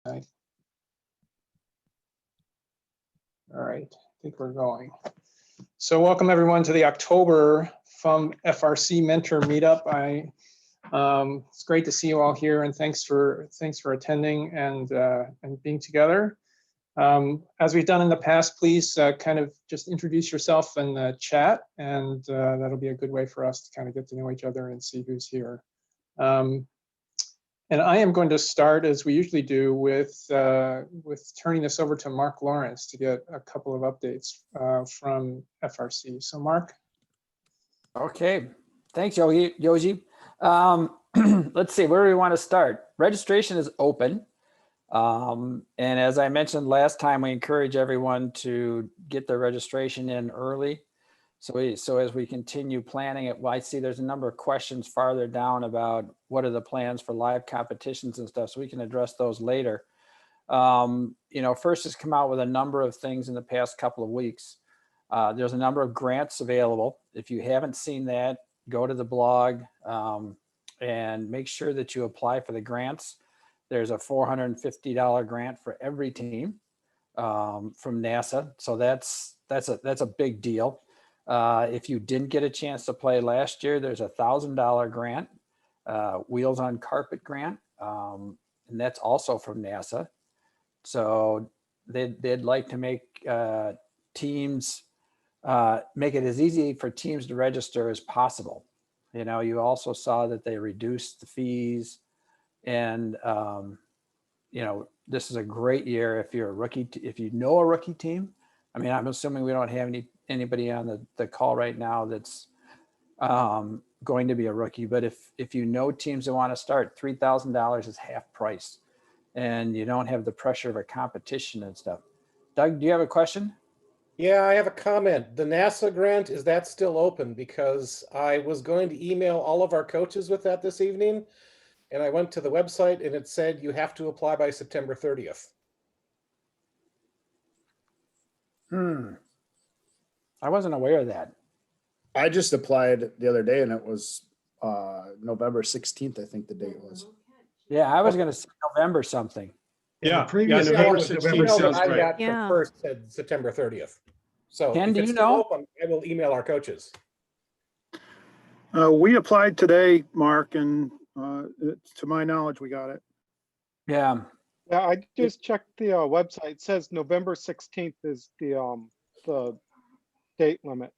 Okay. All right, I think we're going. So welcome everyone to the October FUM FRC Mentor Meetup. It's great to see you all here, and thanks for attending and being together. As we've done in the past, please kind of just introduce yourself in the chat, and that'll be a good way for us to kind of get to know each other and see who's here. And I am going to start, as we usually do, with turning this over to Mark Lawrence to get a couple of updates from FRC. So Mark. Okay, thanks, Yogi. Let's see, where do we want to start? Registration is open. And as I mentioned last time, we encourage everyone to get their registration in early. So as we continue planning it, well, I see there's a number of questions farther down about what are the plans for live competitions and stuff, so we can address those later. You know, FIRST has come out with a number of things in the past couple of weeks. There's a number of grants available. If you haven't seen that, go to the blog and make sure that you apply for the grants. There's a $450 grant for every team from NASA, so that's a big deal. If you didn't get a chance to play last year, there's a $1,000 grant, Wheels on Carpet grant, and that's also from NASA. So they'd like to make teams, make it as easy for teams to register as possible. You know, you also saw that they reduced the fees, and you know, this is a great year if you're a rookie, if you know a rookie team. I mean, I'm assuming we don't have anybody on the call right now that's going to be a rookie, but if you know teams that want to start, $3,000 is half price, and you don't have the pressure of a competition and stuff. Doug, do you have a question? Yeah, I have a comment. The NASA grant, is that still open? Because I was going to email all of our coaches with that this evening, and I went to the website and it said you have to apply by September 30th. I wasn't aware of that. I just applied the other day and it was November 16th, I think the date was. Yeah, I was going to say November something. Yeah, previous November November 16th Email sounds that I right. got from FIRST said September 30th. So Ken, if do it's you still know? open, I will email our coaches. We applied today, Mark, and to my knowledge, we got it. Yeah. Yeah, I just checked the website. It says November 16th is the date limit.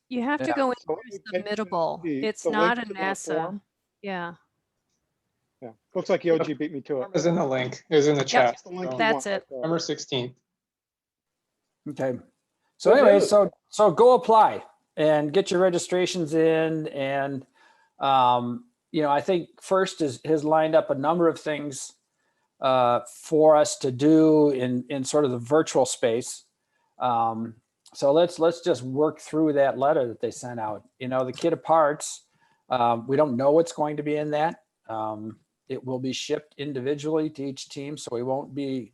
You have to Yeah. go So into submittable. It's the not a link to that NASA. form. Yeah, Yeah, looks like Yogi beat me to it. Form is in the link, is in the chat. That's the link So, you that's want, it. November 16th. Okay. So Good anyway, news. so go apply and get your registrations in. And, you know, I think FIRST has lined up a number of things for us to do in sort of the virtual space. So let's just work through that letter that they sent out. You know, the kit of parts, we don't know what's going to be in that. It will be shipped individually to each team, so we won't be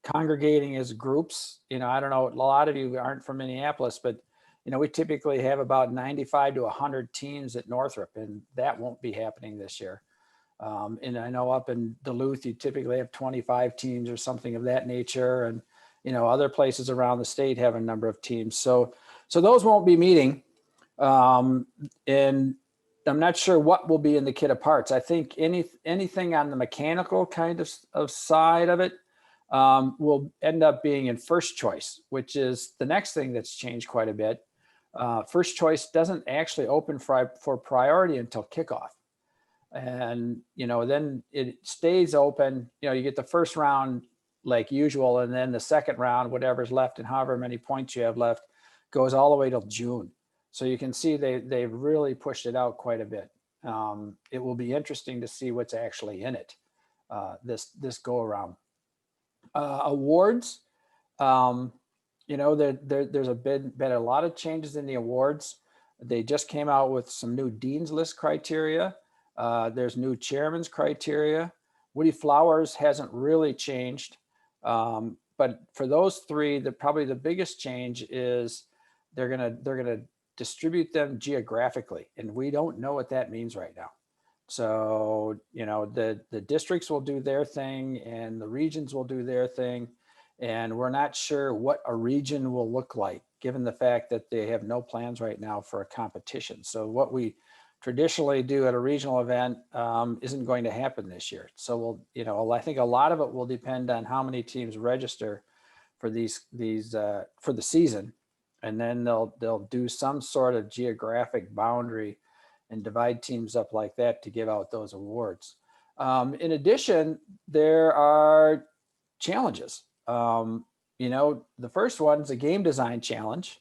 congregating as groups. You know, I don't know, a lot of you aren't from Minneapolis, but you know, we typically have about 95 to 100 teams at Northrop, and that won't be happening this year. And I know up in Duluth, you typically have 25 teams or something of that nature. And, you know, other places around the state have a number of teams. So those won't be meeting. And I'm not sure what will be in the kit of parts. I think anything on the mechanical kind of side of it will end up being in first choice, which is the next thing that's changed quite a bit. First choice doesn't actually open for priority until kickoff. And, you know, then it stays open. You know, you get the first round like usual, and then the second round, whatever's left and however many points you have left, goes all the way till June. So you can see they've really pushed it out quite a bit. It will be interesting to see what's actually in it this go around. Awards, you know, there's been a lot of changes in the awards. They just came out with some new Dean's List criteria. There's new chairman's criteria. Woody Flowers hasn't really changed. But for those three, probably the biggest change is they're gonna distribute them geographically, and we don't know what that means right now. So, the districts will do their thing and the regions will do their thing. And we're not sure what a region will look like, given the fact that they have no plans right now for a competition. So what we traditionally do at a regional event isn't going to happen this year. So I think a lot of it will depend on how many teams register for for the season. And then they'll do some sort of geographic boundary and divide teams up like that to give out those awards. In addition, there are challenges. The first one's a game design challenge.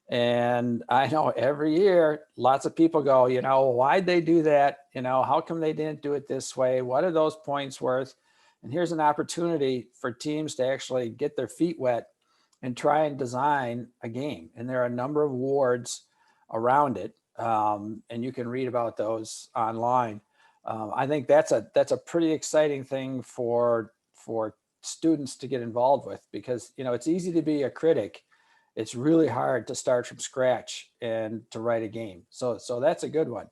And I know every year, lots of people go, why'd they do that? How come they didn't do it this way? What are those points worth? And here's an opportunity for teams to actually get their feet wet and try and design a game. And there are a number of awards around it. And you can read about those online. I think that's a pretty exciting thing for students to get involved with, because it's easy to be a critic. It's really hard to start from scratch and to write a game. So that's a good one.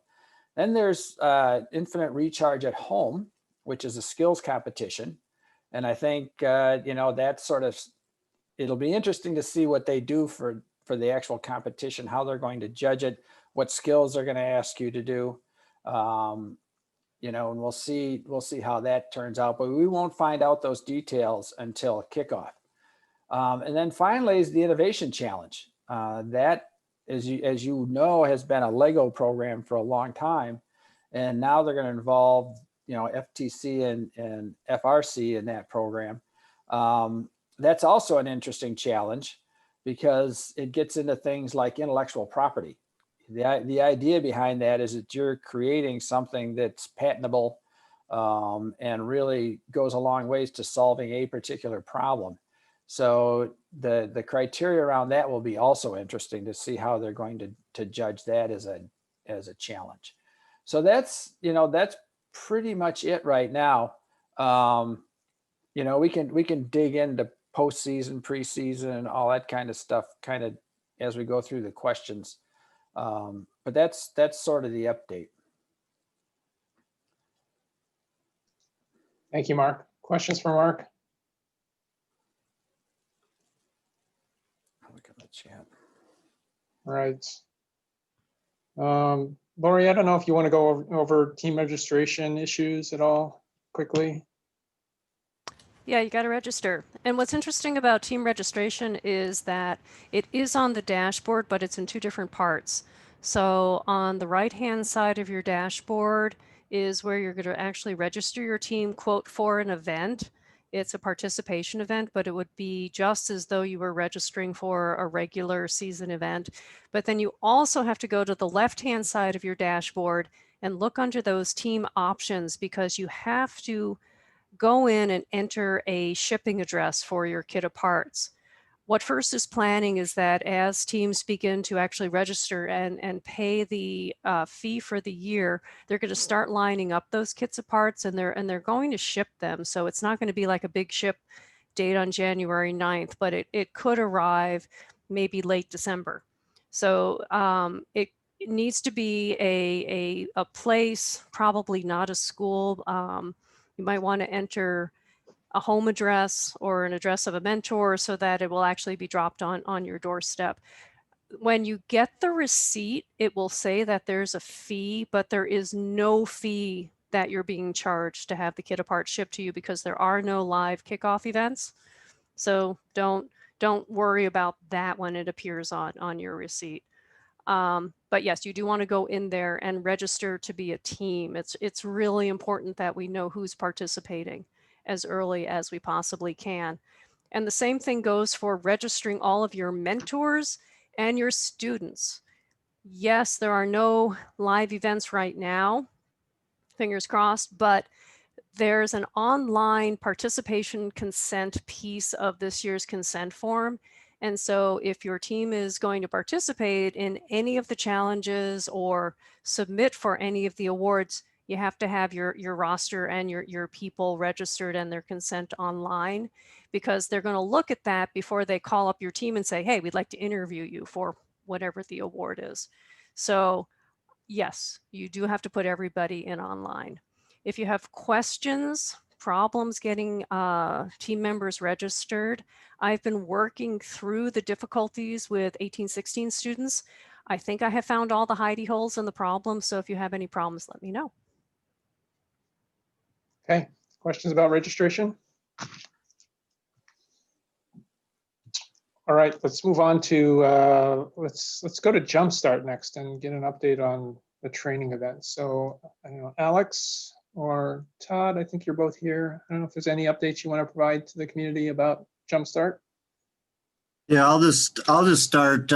Then there's Infinite Recharge at Home, which is a skills competition. And I think that it'll be interesting to see what they do for the actual competition, how they're going to judge it, what skills they're going to ask you to do. And we'll see how that turns out, but we won't find out those details until kickoff. And then finally is the Innovation Challenge. That, as you know, has been a Lego program for a long time, and now they're going to involve FTC and FRC in that program. That's also an interesting challenge because it gets into things like intellectual property. The idea behind that is that you're creating something that's patentable and really goes a long ways to solving a particular problem. So the criteria around that will be also interesting to see how they're going to judge that as a challenge. So that's pretty much it right now. We can dig into postseason, preseason, and all that kind of stuff kind of as we go through the questions. But that's sort of the update. Thank you, Mark. Questions for Mark? I'll look at the chat. All right. Lori, I don't know if you want to go over team registration issues at all quickly. Yeah, you got to register. And what's interesting about team registration is that it is on the dashboard, but it's in two different parts. So on the right-hand side of your dashboard is where you're going to actually register your team, quote, for an event. It's a participation event, but it would be just as though you were registering for a regular season event. But then you also have to go to the left-hand side of your dashboard and look under those team options, because you have to go in and enter a shipping address for your kit of parts. What FIRST is planning is that as teams begin to actually register and pay the fee for the year, they're going to start lining up those kits of parts, and they're going to ship them. So it's not going to be like a big ship date on January 9th, but it could arrive maybe late December. So it needs to be a place, probably not a school. You might want to enter a home address or an address of a mentor so that it will actually be dropped on your doorstep. When you get the receipt, it will say that there's a fee, but there is no fee that you're being charged to have the kit of parts shipped to you, because there are no live kickoff events. So don't worry about that when it appears on your receipt. But yes, you do want to go in there and register to be a team. It's really important that we know who's participating as early as we possibly can. And the same thing goes for registering all of your mentors and your students. Yes, there are no live events right now, fingers crossed, but there's an online participation consent piece of this year's consent form. And so if your team is going to participate in any of the challenges or submit for any of the awards, you have to have your roster and your people registered and their consent online, because they're going to look at that before they call up your team and say, hey, we'd like to interview you for whatever the award is. So yes, you do have to put everybody in online. If you have questions, problems getting team members registered, I've been working through the difficulties with 1816 students. I think I have found all the hidey holes in the problem. So if you have any problems, let me know. Okay, questions about registration? All right, let's move on to, let's go to Jumpstart next and get an update on the training event. So, I don't know, Alex or Todd, I think you're both here. I don't know if there's any updates you want to provide to the community about Jumpstart. Yeah, I'll just start.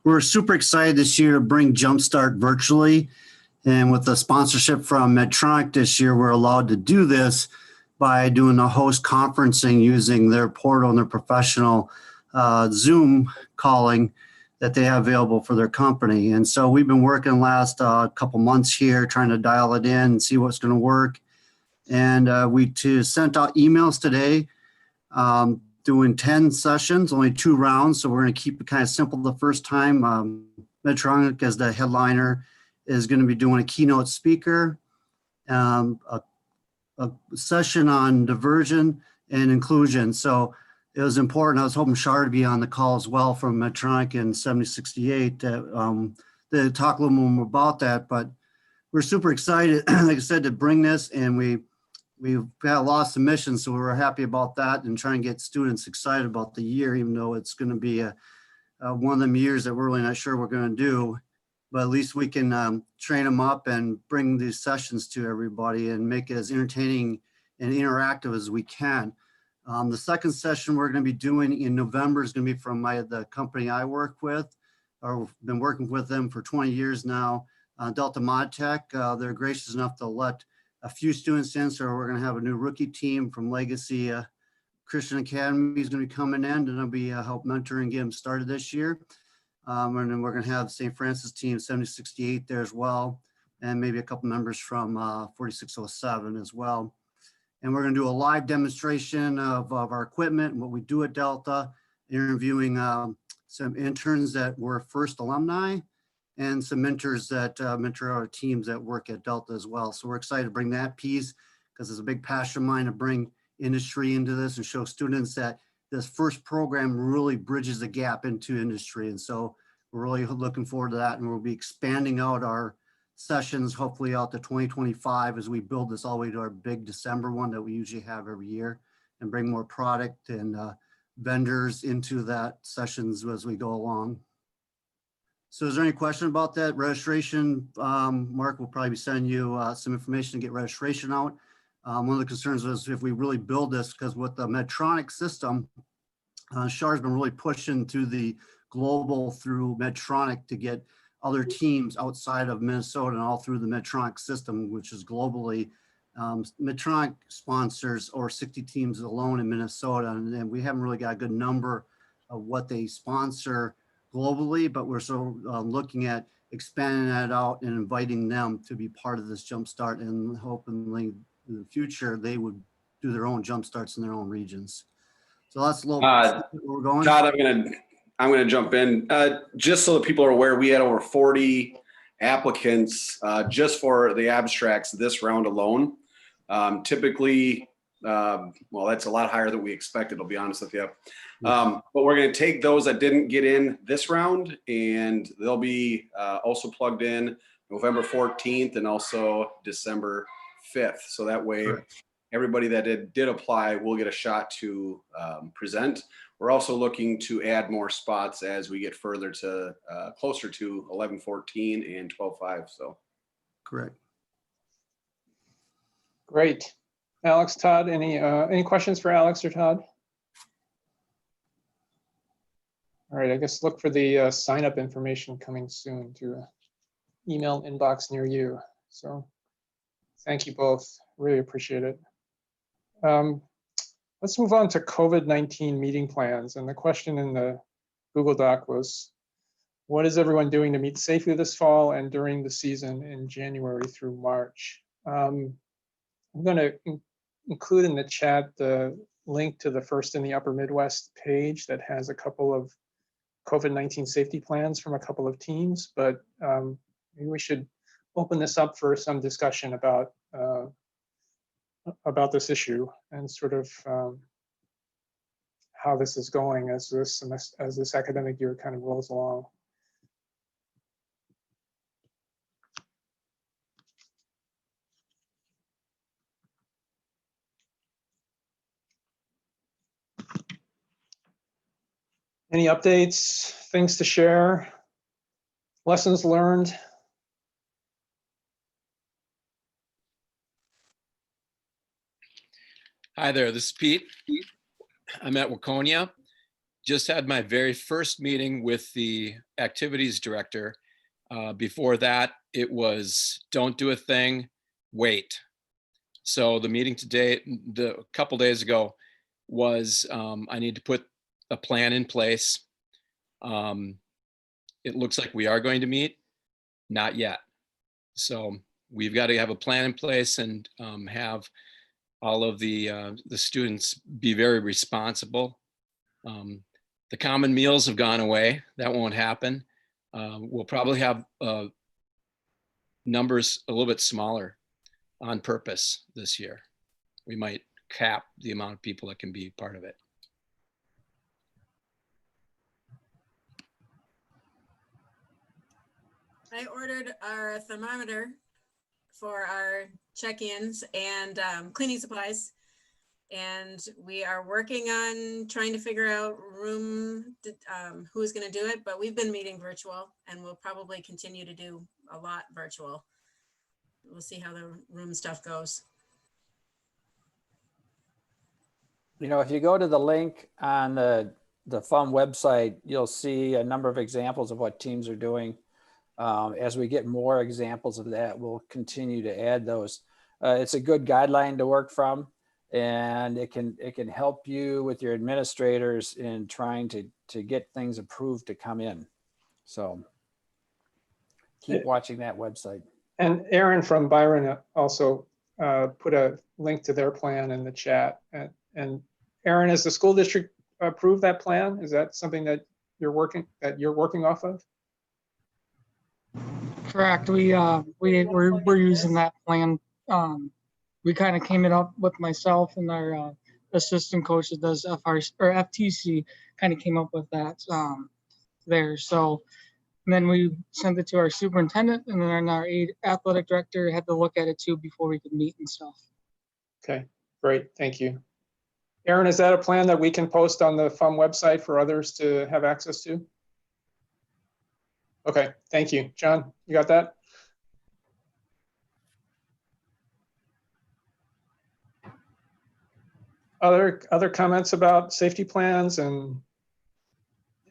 We're super excited this year to bring Jumpstart virtually. And with the sponsorship from Medtronic this year, we're allowed to do this by doing a host conferencing using their portal and their professional Zoom calling that they have available for their company. And so we've been working the last couple months here, trying to dial it in and see what's going to work. And we sent out emails today, doing 10 sessions, only 2 rounds. So we're going to keep it kind of simple the first time. Medtronic, as the headliner, is going to be doing a keynote speaker, a session on diversion and inclusion. So it was important. I was hoping Shar to be on the call as well from Medtronic and 7068 to talk a little more about that. But we're super excited, like I said, to bring this, and we've had a lot of submissions, so we're happy about that and trying to get students excited about the year, even though it's going to be one of them years that we're really not sure we're going to do. But at least we can train them up and bring these sessions to everybody and make it as entertaining and interactive as we can. The second session we're going to be doing in November is going to be from the company I work with, or been working with them for 20 years now, Delta Modtech. They're gracious enough to let a few students in, so we're going to have a new rookie team from Legacy Christian Academy is going to be coming in, and I'll be help mentoring and get them started this year. And then we're going to have St. Francis team 7068 there as well, and maybe a couple members from 4607 as well. And we're going to do a live demonstration of our equipment and what we do at Delta, interviewing some interns that were first alumni and some mentors that mentor our teams that work at Delta as well. So we're excited to bring that piece because it's a big passion of mine to bring industry into this and show students that this first program really bridges the gap into industry. And so we're really looking forward to that. And we'll be expanding out our sessions, hopefully out to 2025 as we build this all the way to our big December one that we usually have every year, and bring more product and vendors into that sessions as we go along. So is there any question about that? Registration, Mark will probably be sending you some information to get registration out. One of the concerns was if we really build this, because with the Medtronic system, Shar's been really pushing to the global through Medtronic to get other teams outside of Minnesota and all through the Medtronic system, which is globally. Medtronic sponsors over 60 teams alone in Minnesota, and we haven't really got a good number of what they sponsor globally, but we're so looking at expanding that out and inviting them to be part of this Jumpstart, and hopefully in the future they would do their own Jumpstarts in their own regions. So that's a little where we're going. Todd, I'm gonna jump in. Just so that people are aware, we had over 40 applicants just for the abstracts this round alone. Typically, well, that's a lot higher than we expected, I'll be honest with you. But we're gonna take those that didn't get in this round, and they'll be also plugged in November 14th and also December 5th. So that way, everybody that did apply will get a shot to present. We're also looking to add more spots as we get further to closer to 1114 and 12.5. So correct. Great. Alex, Todd, any questions for Alex or Todd? All right, I guess look for the sign up information coming soon to an email inbox near you. So thank you both, really appreciate it. Let's move on to COVID-19 meeting plans. And the question in the Google Doc was, what is everyone doing to meet safely this fall and during the season in January through March? I'm going to include in the chat the link to the First in the Upper Midwest page that has a couple of COVID-19 safety plans from a couple of teams, but maybe we should open this up for some discussion about this issue and sort of how this is going as this academic year kind of rolls along. Any updates, things to share, lessons learned? Hi there, this is Pete. I'm at Waconia. Just had my very first meeting with the activities director. Before that, it was don't do a thing, wait. So the meeting today, a couple days ago, was I need to put a plan in place. It looks like we are going to meet, not yet. So we've got to have a plan in place and have all of the students be very responsible. The common meals have gone away. That won't happen. We'll probably have numbers a little bit smaller on purpose this year. We might cap the amount of people that can be part of it. I ordered our thermometer for our check-ins and cleaning supplies. And we are working on trying to figure out who's going to do it, but we've been meeting virtual and we'll probably continue to do a lot virtual. We'll see how the room stuff goes. You know, if you go to the link on the FUM website, you'll see a number of examples of what teams are doing. As we get more examples of that, we'll continue to add those. It's a good guideline to work from, and it can help you with your administrators in trying to get things approved to come in. So keep watching that website. And Aaron from Byron also put a link to their plan in the chat. And Aaron, has the school district approved that plan? Is that something that you're working off of? Correct. We're using that plan. We kind of came it up with myself and our assistant coach that does FRC or FTC kind of came up with that there. So and then we sent it to our superintendent, and then our athletic director had to look at it too before we could meet and stuff. Okay, great, thank you. Aaron, is that a plan that we can post on the FUM website for others to have access to? Okay, thank you. John, you got that? Other comments about safety plans and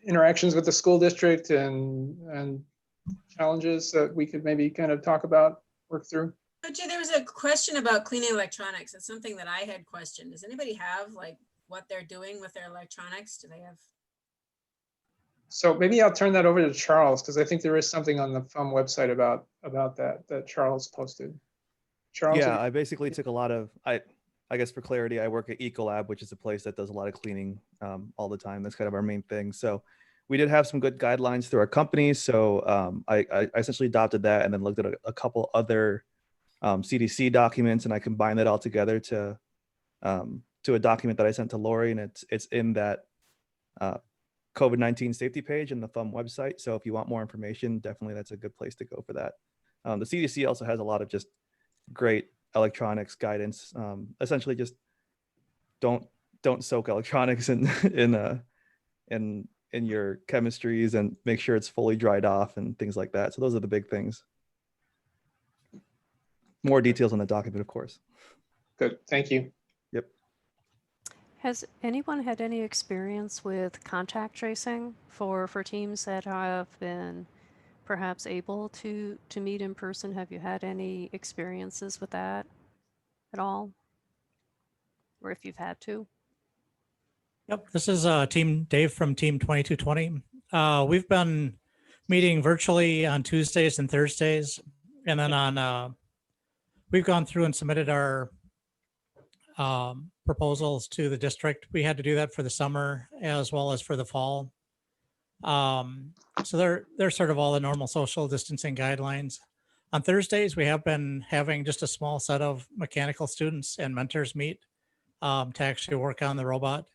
interactions with the school district and challenges that we could maybe kind of talk about, work through? Gee, there was a question about cleaning electronics. It's something that I had questioned. Does anybody have like what they're doing with their electronics? Do they have? So maybe I'll turn that over to Charles, because I think there is something on the FUM website about that Charles posted. Charles? Yeah, I basically took a lot of, I guess for clarity, I work at Ecolab, which is a place that does a lot of cleaning all the time. That's kind of our main thing. So we did have some good guidelines through our company. So I essentially adopted that and then looked at a couple other CDC documents, and I combined that all together to a document that I sent to Lori, and it's in that COVID-19 safety page in the FUM website. So if you want more information, definitely that's a good place to go for that. The CDC also has a lot of just great electronics guidance. Essentially just don't soak electronics in your chemistries, and make sure it's fully dried off and things like that. So those are the big things. More details on the document, of course. Good, thank you. Yep. Has anyone had any experience with contact tracing for teams that have been perhaps able to meet in person? Have you had any experiences with that at all? Or if you've had to? Yep, this is Team Dave from Team 2220. We've been meeting virtually on Tuesdays and Thursdays, and then on we've gone through and submitted our proposals to the district. We had to do that for the summer as well as for the fall. So they're sort of all the normal social distancing guidelines. On Thursdays, we have been having just a small set of mechanical students and mentors meet to actually work on the robot.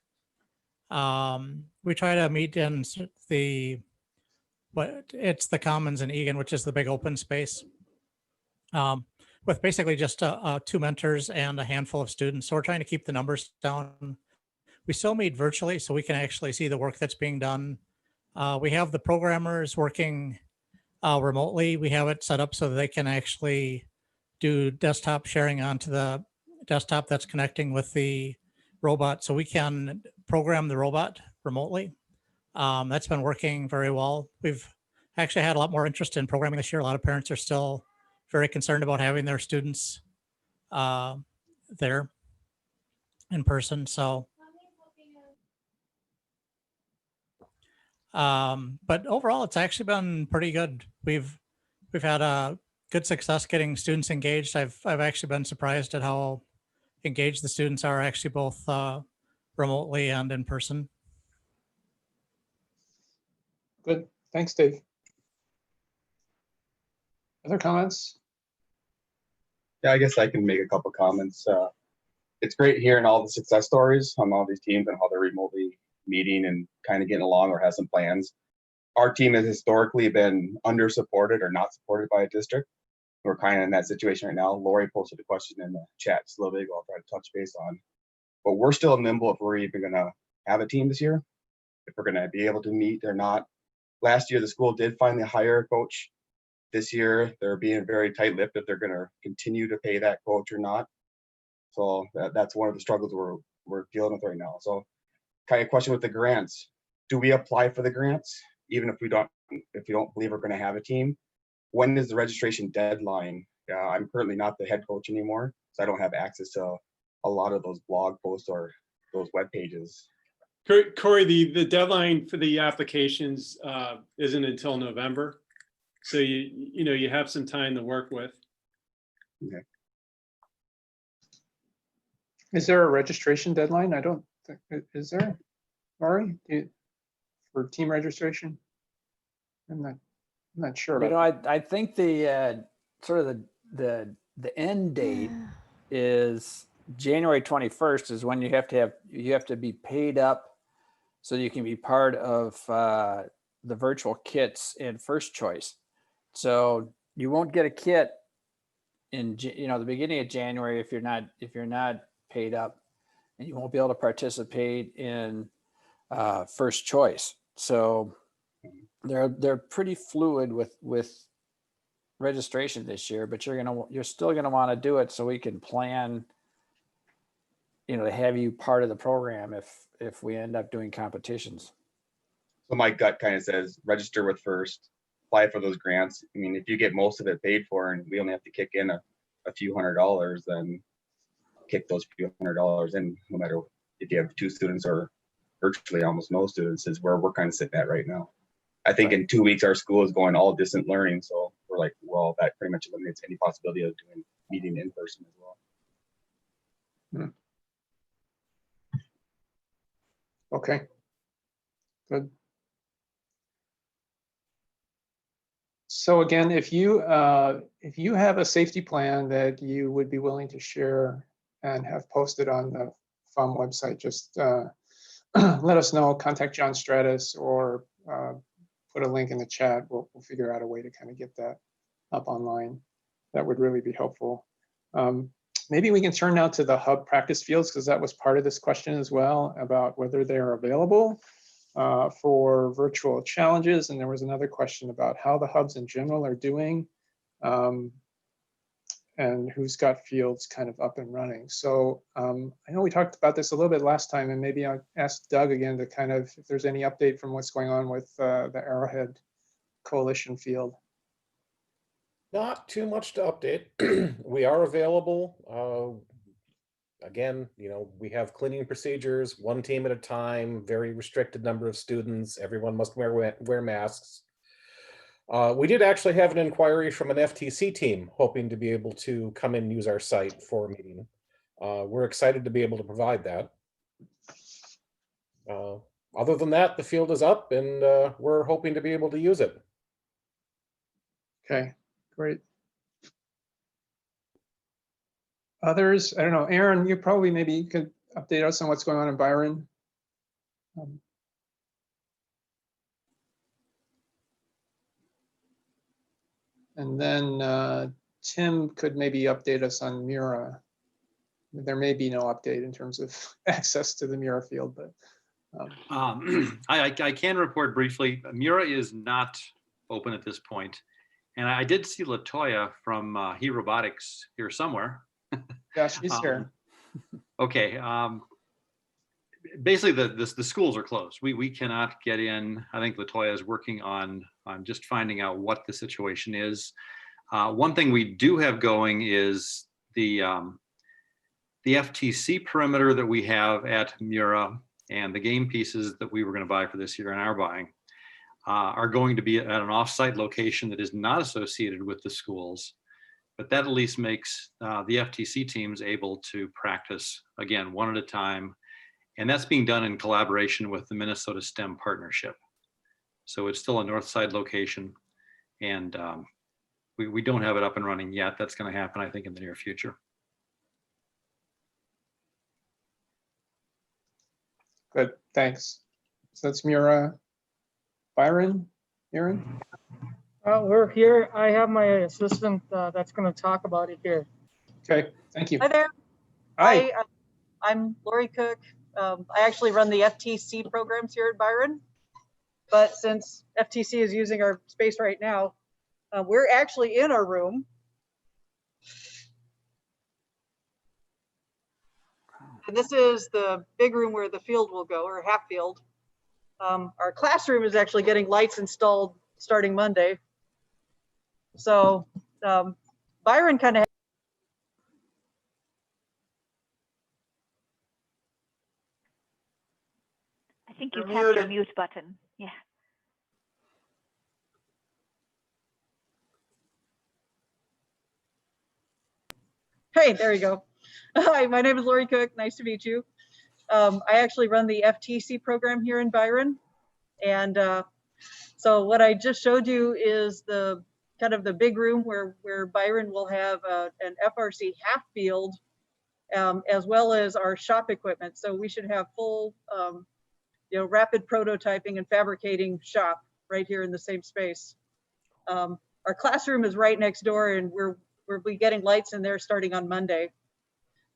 We try to meet in it's the Commons in Egan, which is the big open space, with basically just 2 mentors and a handful of students. So we're trying to keep the numbers down. We still meet virtually so we can actually see the work that's being done. We have the programmers working remotely. We have it set up so that they can actually do desktop sharing onto the desktop that's connecting with the robot, so we can program the robot remotely. That's been working very well. We've actually had a lot more interest in programming this year. A lot of parents are still very concerned about having their students there in person. So, but overall, it's actually been pretty good. We've had a good success getting students engaged. I've actually been surprised at how engaged the students are, actually both remotely and in person. Good. Thanks, Dave. Other comments? Yeah, I guess I can make a couple comments. It's great hearing all the success stories on all these teams and how they're remotely meeting and kind of getting along or has some plans. Our team has historically been under supported or not supported by a district. We're kind of in that situation right now. Lori posted a question in the chat just a little bit ago I'll try to touch base on. But we're still nimble if we're even going to have a team this year, if we're going to be able to meet or not. Last year, the school did finally hire a coach. This year, they're being very tight-lipped if they're going to continue to pay that coach or not. So that's one of the struggles we're dealing with right now. So kind of question with the grants. Do we apply for the grants even if we don't believe we're going to have a team? When is the registration deadline? I'm currently not the head coach anymore, so I don't have access to a lot of those blog posts or those web pages. Corey, the deadline for the applications isn't until November, so you have some time to work with. Okay. Is there a registration deadline? I don't think, is there, Laurie, for team registration? I'm not sure about I think the sort of the end date is January 21st is when you have to be paid up so you can be part of the virtual kits in First Choice. So you won't get a kit in the beginning of January if you're not paid up, and you won't be able to participate in First Choice. So they're pretty fluid with registration this year, but you're still gonna want to do it so we can plan, to have you part of the program if we end up doing competitions. So my gut kind of says register with First, apply for those grants. I mean, if you get most of it paid for and we only have to kick in a few $100s, then kick those few $100s in, no matter if you have 2 students or virtually almost no students, is where we're kind of sitting at right now. I think in 2 weeks, our school is going all distant learning. So we're like, well, that pretty much eliminates any possibility of doing meeting in person as well. Okay, good. So again, if you have a safety plan that you would be willing to share and have posted on the FUM website, just let us know. Contact John Stratus or put a link in the chat. We'll figure out a way to kind of get that up online. That would really be helpful. Maybe we can turn now to the hub practice fields, because that was part of this question as well, about whether they're available for virtual challenges. And there was another question about how the hubs in general are doing and who's got fields kind of up and running. So I know we talked about this a little bit last time, and maybe I'll ask Doug again to kind of, if there's any update from what's going on with the Arrowhead Coalition field. Not too much to update. We are available. Again, we have cleaning procedures, 1 team at a time, very restricted number of students. Everyone must wear masks. We did actually have an inquiry from an FTC team hoping to be able to come and use our site for a meeting. We're excited to be able to provide that. other than that, the field is up and we're hoping to be able to use it. Okay, great. Others, I don't know, Aaron, you probably maybe could update us on what's going on in Byron. And then Tim could maybe update us on Mura. There may be no update in terms of access to the Mura field, but. I can report briefly. Mura is not open at this point. And I did see Latoya from He Robotics here somewhere. Yeah, she's here. Okay. Basically, the schools are closed. We cannot get in. I think Latoya is working on just finding out what the situation is. One thing we do have going is the FTC perimeter that we have at Mura and the game pieces that we were going to buy for this year and are buying are going to be at an offsite location that is not associated with the schools. But that at least makes the FTC teams able to practice, again, one at a time. And that's being done in collaboration with the Minnesota STEM Partnership. So it's still a north side location. And we don't have it up and running yet. That's going to happen, I think, in the near future. Good, thanks. So that's Mura. Byron, Aaron? We're here. I have my assistant that's going to talk about it here. Okay, thank you. Hi there. Hi. I'm Lori Cook. I actually run the FTC programs here at Byron. But since FTC is using our space right now, we're actually in our room. And this is the big room where the field will go, or half field. Our classroom is actually getting lights installed starting Monday. So Byron kind of. I think you tapped your mute button. Yeah. Hey, there you go. Hi, my name is Lori Cook. Nice to meet you. I actually run the FTC program here in Byron. And so what I just showed you is the kind of the big room where Byron will have an FRC half field, as well as our shop equipment. So we should have full, rapid prototyping and fabricating shop right here in the same space. Our classroom is right next door, and we'll be getting lights in there starting on Monday.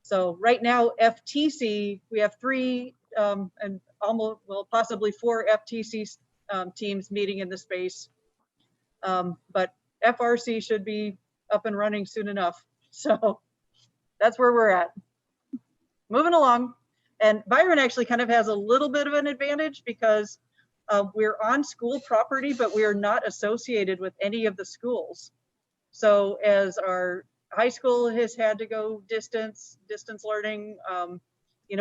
So right now, FTC, we have 3 and almost, well, possibly 4 FTC teams meeting in the space. But FRC should be up and running soon enough. So that's where we're at. Moving along. And Byron actually kind of has a little bit of an advantage because we're on school property, but we are not associated with any of the schools. So as our high school has had to go distance learning,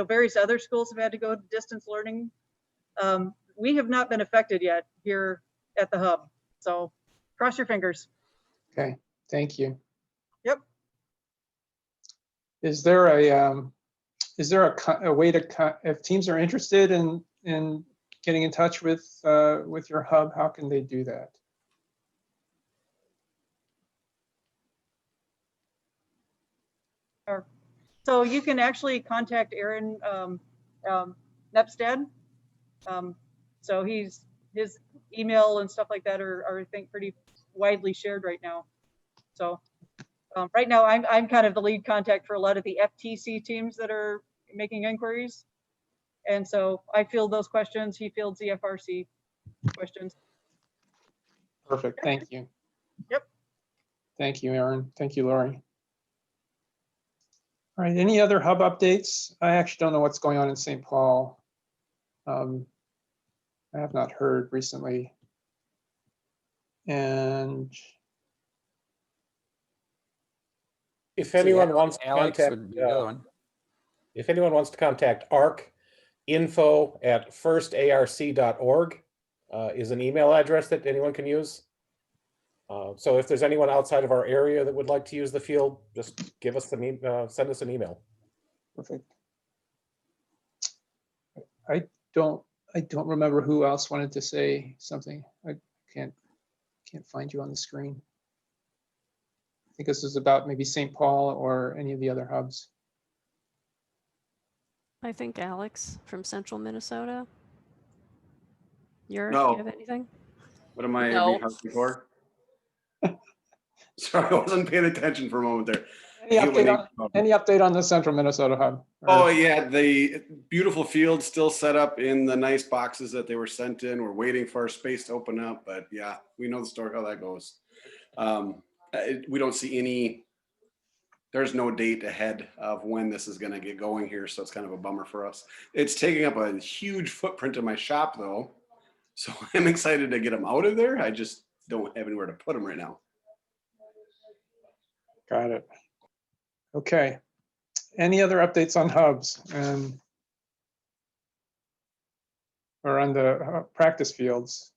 various other schools have had to go distance learning. We have not been affected yet here at the hub. So cross your fingers. Okay, thank you. Yep. Is there a way to, if teams are interested in getting in touch with your hub, how can they do that? So you can actually contact Aaron Nepstad. So his email and stuff like that are I think pretty widely shared right now. So right now I'm kind of the lead contact for a lot of the FTC teams that are making inquiries. And so I field those questions, he fields the FRC questions. Perfect, thank you. Yep. Thank you, Aaron. Thank you, Lori. All right, any other hub updates? I actually don't know what's going on in St. Paul. I have not heard recently. And if anyone wants to Alex contact, would be the other one. if anyone wants to contact ARC, info@firstarc.org is an email address that anyone can use. So if there's anyone outside of our area that would like to use the field, just give us send us an email. perfect. I don't, I don't remember who else wanted to say something. I can't find you on the screen. I think this is about maybe St. Paul or any of the other hubs. I think Alex from Central Minnesota. Do you No. have anything? What am I No. being husky for? Sorry, I wasn't paying attention for a moment there. Any update on the Central Minnesota hub? Oh yeah, the beautiful field still set up in the nice boxes that they were sent in. We're waiting for our space to open up, but yeah, we know the story how that goes. We don't see any. There's no date ahead of when this is going to get going here, so it's kind of a bummer for us. It's taking up a huge footprint in my shop though, so I'm excited to get them out of there. I just don't have anywhere to put them right now. Got it. Okay. Any other updates on hubs or on the practice fields?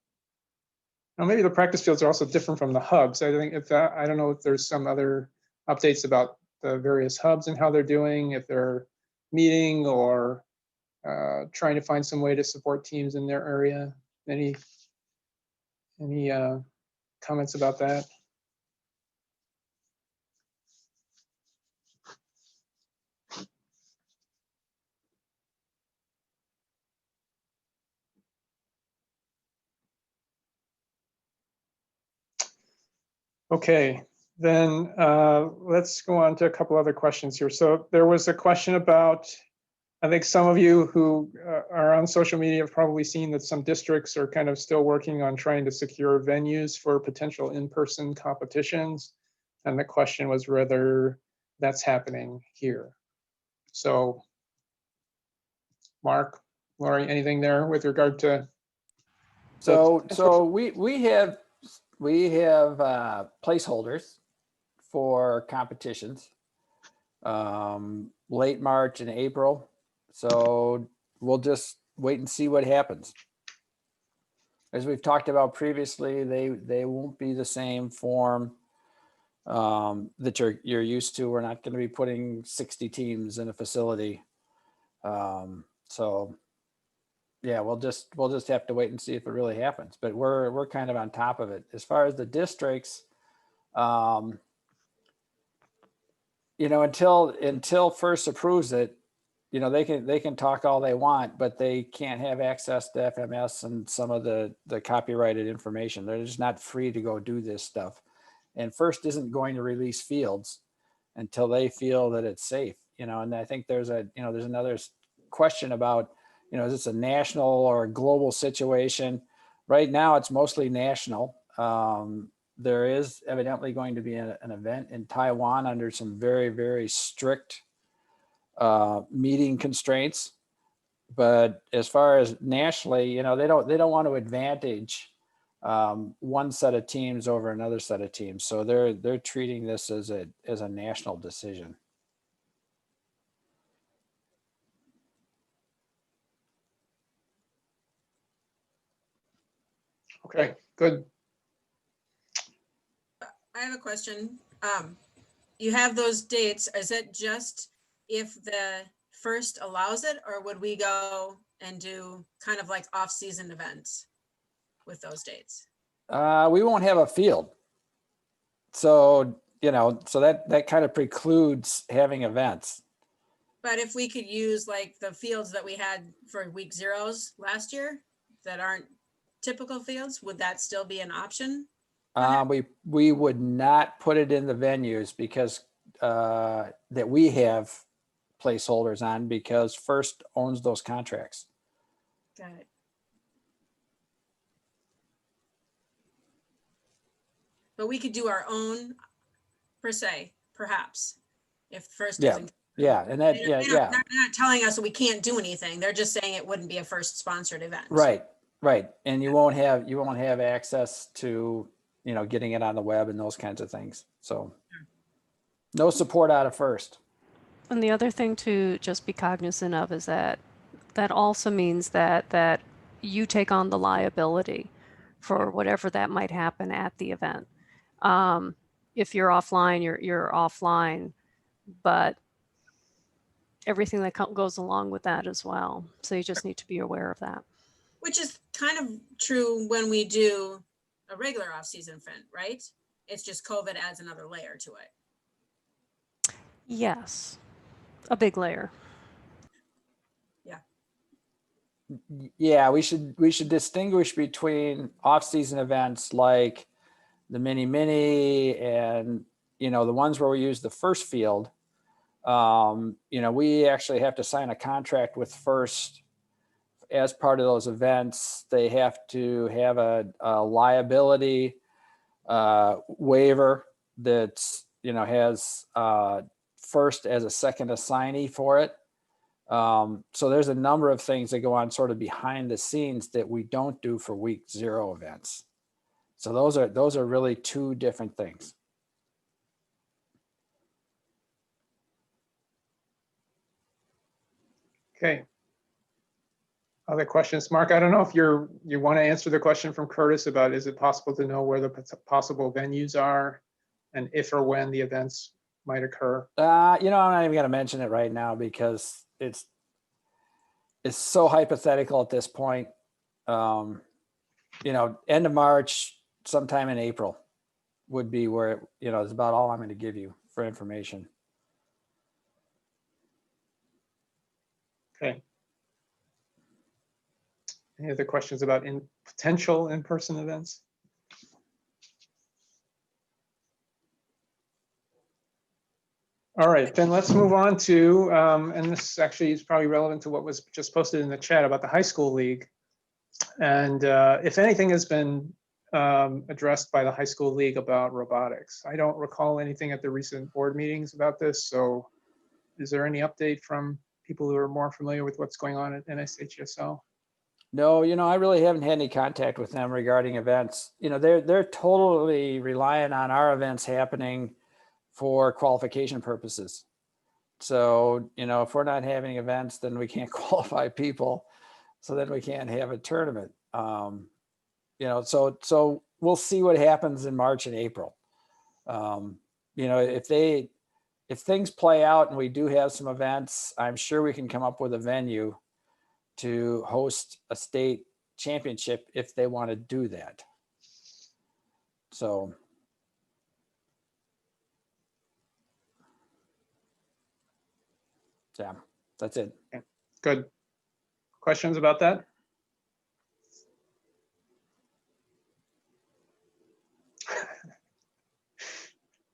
Now, maybe the practice fields are also different from the hubs. I think I don't know if there's some other updates about the various hubs and how they're doing, if they're meeting or trying to find some way to support teams in their area. Any comments about that? Okay, then let's go on to a couple other questions here. So there was a question about, I think some of you who are on social media have probably seen that some districts are kind of still working on trying to secure venues for potential in-person competitions. And the question was whether that's happening here. So Mark, Lori, anything there with regard to? So we have placeholders for competitions, late March and April. So we'll just wait and see what happens. As we've talked about previously, they won't be the same form that you're used to. We're not going to be putting 60 teams in a facility. So yeah, we'll just have to wait and see if it really happens. But we're kind of on top of it. As far as the districts, until FIRST approves it, they can talk all they want, but they can't have access to FMS and some of the copyrighted information. They're just not free to go do this stuff. And FIRST isn't going to release fields until they feel that it's safe. And I think there's another question about, is this a national or a global situation? Right now, it's mostly national. There is evidently going to be an event in Taiwan under some very, very strict meeting constraints. But as far as nationally, they don't want to advantage one set of teams over another set of teams. So they're treating this as a national decision. Okay, good. I have a question. You have those dates. Is it just if the FIRST allows it, or would we go and do kind of like off-season events with those dates? We won't have a field. So, so that kind of precludes having events. But if we could use like the fields that we had for week zeros last year that aren't typical fields, would that still be an option? We would not put it in the venues because that we have placeholders on, because FIRST owns those contracts. Got it. But we could do our own per se, perhaps, if FIRST doesn't. Yeah, and that They're not telling us we can't do anything. They're just saying it wouldn't be a FIRST sponsored event. Right. And you won't have access to, getting it on the web and those kinds of things. So no support out of FIRST. And the other thing to just be cognizant of is that also means that you take on the liability for whatever that might happen at the event. If you're offline, you're offline, but everything that goes along with that as well. So you just need to be aware of that. Which is kind of true when we do a regular off-season event, right? It's just COVID adds another layer to it. Yes, a big layer. Yeah, we should distinguish between off-season events like the mini and, you know, the ones where we use the first field. You know, we actually have to sign a contract with First as part of those events. They have to have a liability waiver that's, you know, has First as a second assignee for it. So there's a number of things that go on sort of behind the scenes that we don't do for week 0 events. So those are really two different things. Okay. Other questions? Mark, I don't know if you want to answer the question from Curtis about, is it possible to know where the possible venues are and if or when the events might occur? You know, I'm not even going to mention it right now because it's so hypothetical at this point. You know, end of March, sometime in April would be where, you know, it's about all I'm going to give you for information. Okay. Any other questions about potential in-person events? All right, then let's move on to, and this actually is probably relevant to what was just posted in the chat about the high school league. And if anything has been addressed by the high school league about robotics. I don't recall anything at the recent board meetings about this. So is there any update from people who are more familiar with what's going on at NSHSL? No, you know, I really haven't had any contact with them regarding events. You know, they're totally reliant on our events happening for qualification purposes. So, you know, if we're not having events, then we can't qualify people. So then we can't have a tournament. You know, so we'll see what happens in March and April. You know, if things play out and we do have some events, I'm sure we can come up with a venue to host a state championship if they want to do that. So. Yeah, that's it. Okay, good. Questions about that?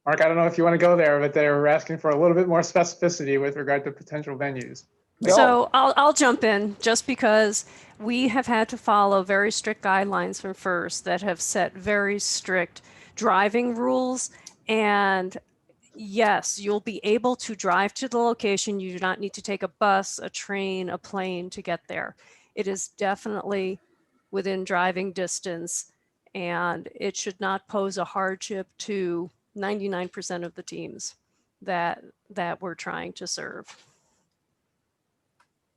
Mark, I don't know if you want to go there, but they're asking for a little bit more specificity with regard to potential venues. So I'll jump in just because we have had to follow very strict guidelines from First that have set very strict driving rules. And yes, you'll be able to drive to the location. You do not need to take a bus, a train, a plane to get there. It is definitely within driving distance, and it should not pose a hardship to 99% of the teams that we're trying to serve.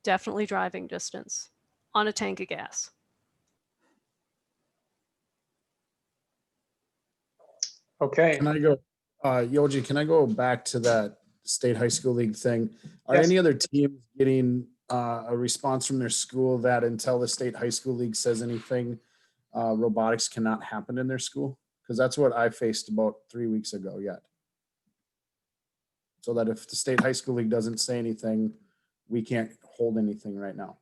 Definitely driving distance on a tank of gas. Okay. Can I go, Yoji, can I go back to that state high school league thing? Are Yes. any other teams getting a response from their school that until the state high school league says anything, robotics cannot happen in their school? Because that's what I faced about 3 weeks ago yet. So that if the state high school league doesn't say anything, we can't hold anything right now.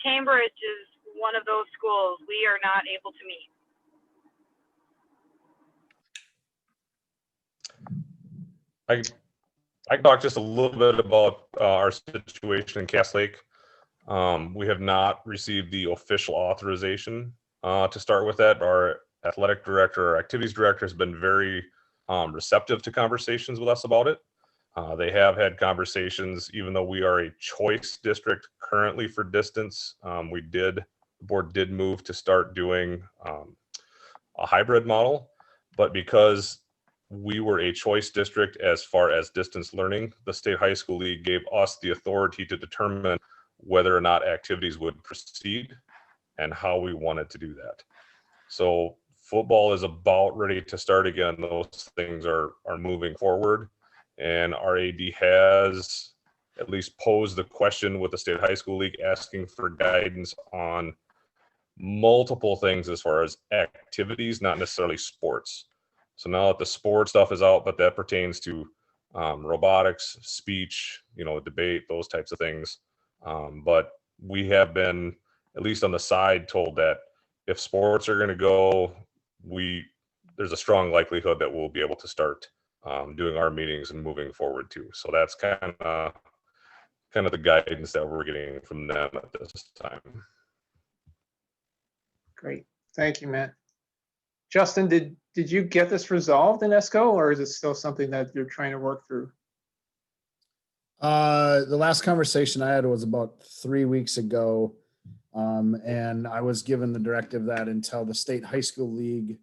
Cambridge is one of those schools we are not able to meet. I can talk just a little bit about our situation in Cass Lake. We have not received the official authorization to start with that. Our athletic director, our activities director has been very receptive to conversations with us about it. They have had conversations, even though we are a choice district currently for distance. The board did move to start doing a hybrid model, but because we were a choice district as far as distance learning, the state high school league gave us the authority to determine whether or not activities would proceed and how we wanted to do that. So football is about ready to start again. Those things are moving forward, and our AD has at least posed the question with the State High School League, asking for guidance on multiple things as far as activities, not necessarily sports. So now that the sports stuff is out, but that pertains to robotics, speech, debate, those types of things. But we have been, at least on the side, told that if sports are going to go, there's a strong likelihood that we'll be able to start doing our meetings and moving forward too. So that's kind of the guidance that we're getting from them at this time. Great. Thank you, Matt. Justin, did you get this resolved in ESCO, or is it still something that you're trying to work through? The last conversation I had was about 3 weeks ago. And I was given the directive that until the State High School League,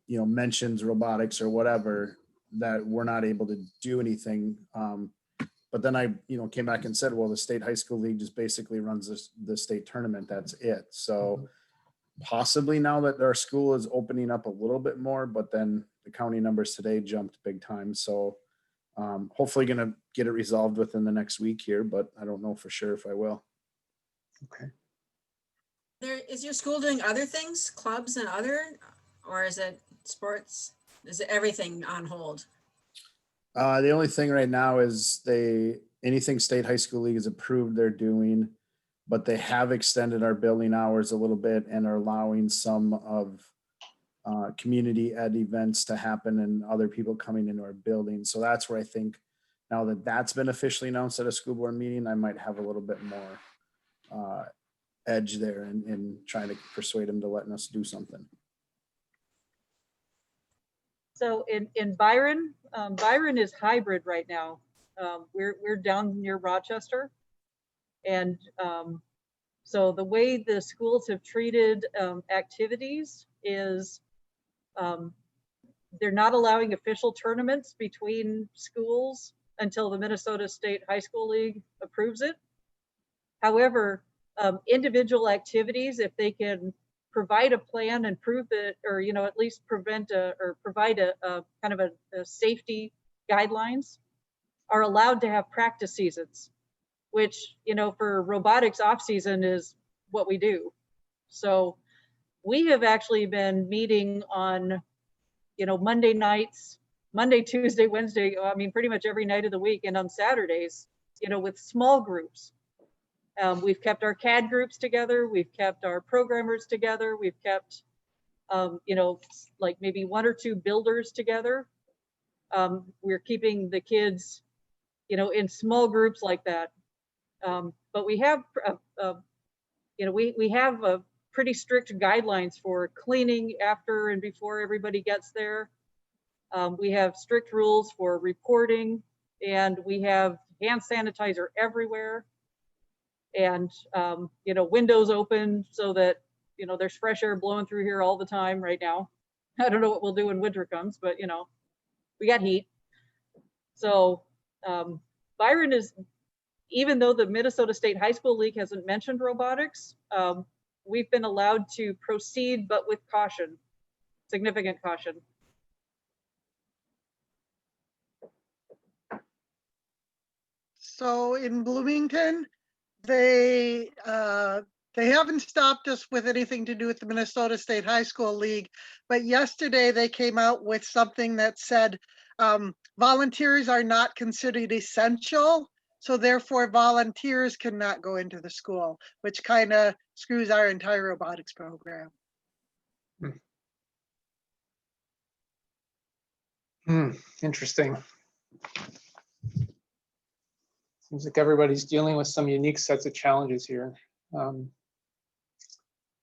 mentions robotics or whatever, that we're not able to do anything. But then I, came back and said, well, the State High School League just basically runs the state tournament. That's it. So possibly now that our school is opening up a little bit more, but then the county numbers today jumped big time. So hopefully going to get it resolved within the next week here, but I don't know for sure if I will. Okay. Is your school doing other things, clubs and other, or is it sports? Is it everything on hold? The only thing right now is anything State High School League is approved, they're doing, but they have extended our building hours a little bit and are allowing some of community ed events to happen and other people coming into our building. So that's where I think now that that's been officially announced at a school board meeting, I might have a little bit more edge there in trying to persuade them to letting us do something. So in Byron, Byron is hybrid right now. We're down near Rochester. And so the way the schools have treated activities is they're not allowing official tournaments between schools until the Minnesota State High School League approves it. However, individual activities, if they can provide a plan and prove that, or at least provide a kind of a safety guidelines, are allowed to have practice seasons, which for robotics off season is what we do. So we have actually been meeting on Monday nights, Monday, Tuesday, Wednesday, I mean pretty much every night of the week, and on Saturdays with small groups. We've kept our CAD groups together. We've kept our programmers together. We've kept, like maybe 1 or 2 builders together. We're keeping the kids, in small groups like that. But we have, we have pretty strict guidelines for cleaning after and before everybody gets there. We have strict rules for reporting, and we have hand sanitizer everywhere. And windows open so that there's fresh air blowing through here all the time right now. I don't know what we'll do when winter comes, but we got heat. So Byron is, even though the Minnesota State High School League hasn't mentioned robotics, we've been allowed to proceed, but with caution, significant caution. So in Bloomington, they haven't stopped us with anything to do with the Minnesota State High School League, but yesterday they came out with something that said volunteers are not considered essential, so therefore volunteers cannot go into the school, which kind of screws our entire robotics program. Interesting. Seems like everybody's dealing with some unique sets of challenges here.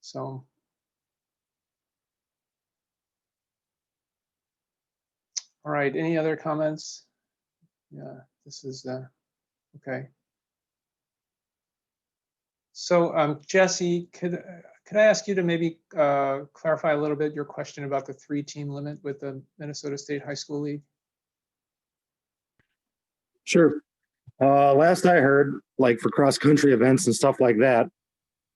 So. All right, any other comments? Yeah, this is, okay. So Jesse, could I ask you to maybe clarify a little bit your question about the 3-team limit with the Minnesota State High School League? Sure. Last I heard, like for cross-country events and stuff like that,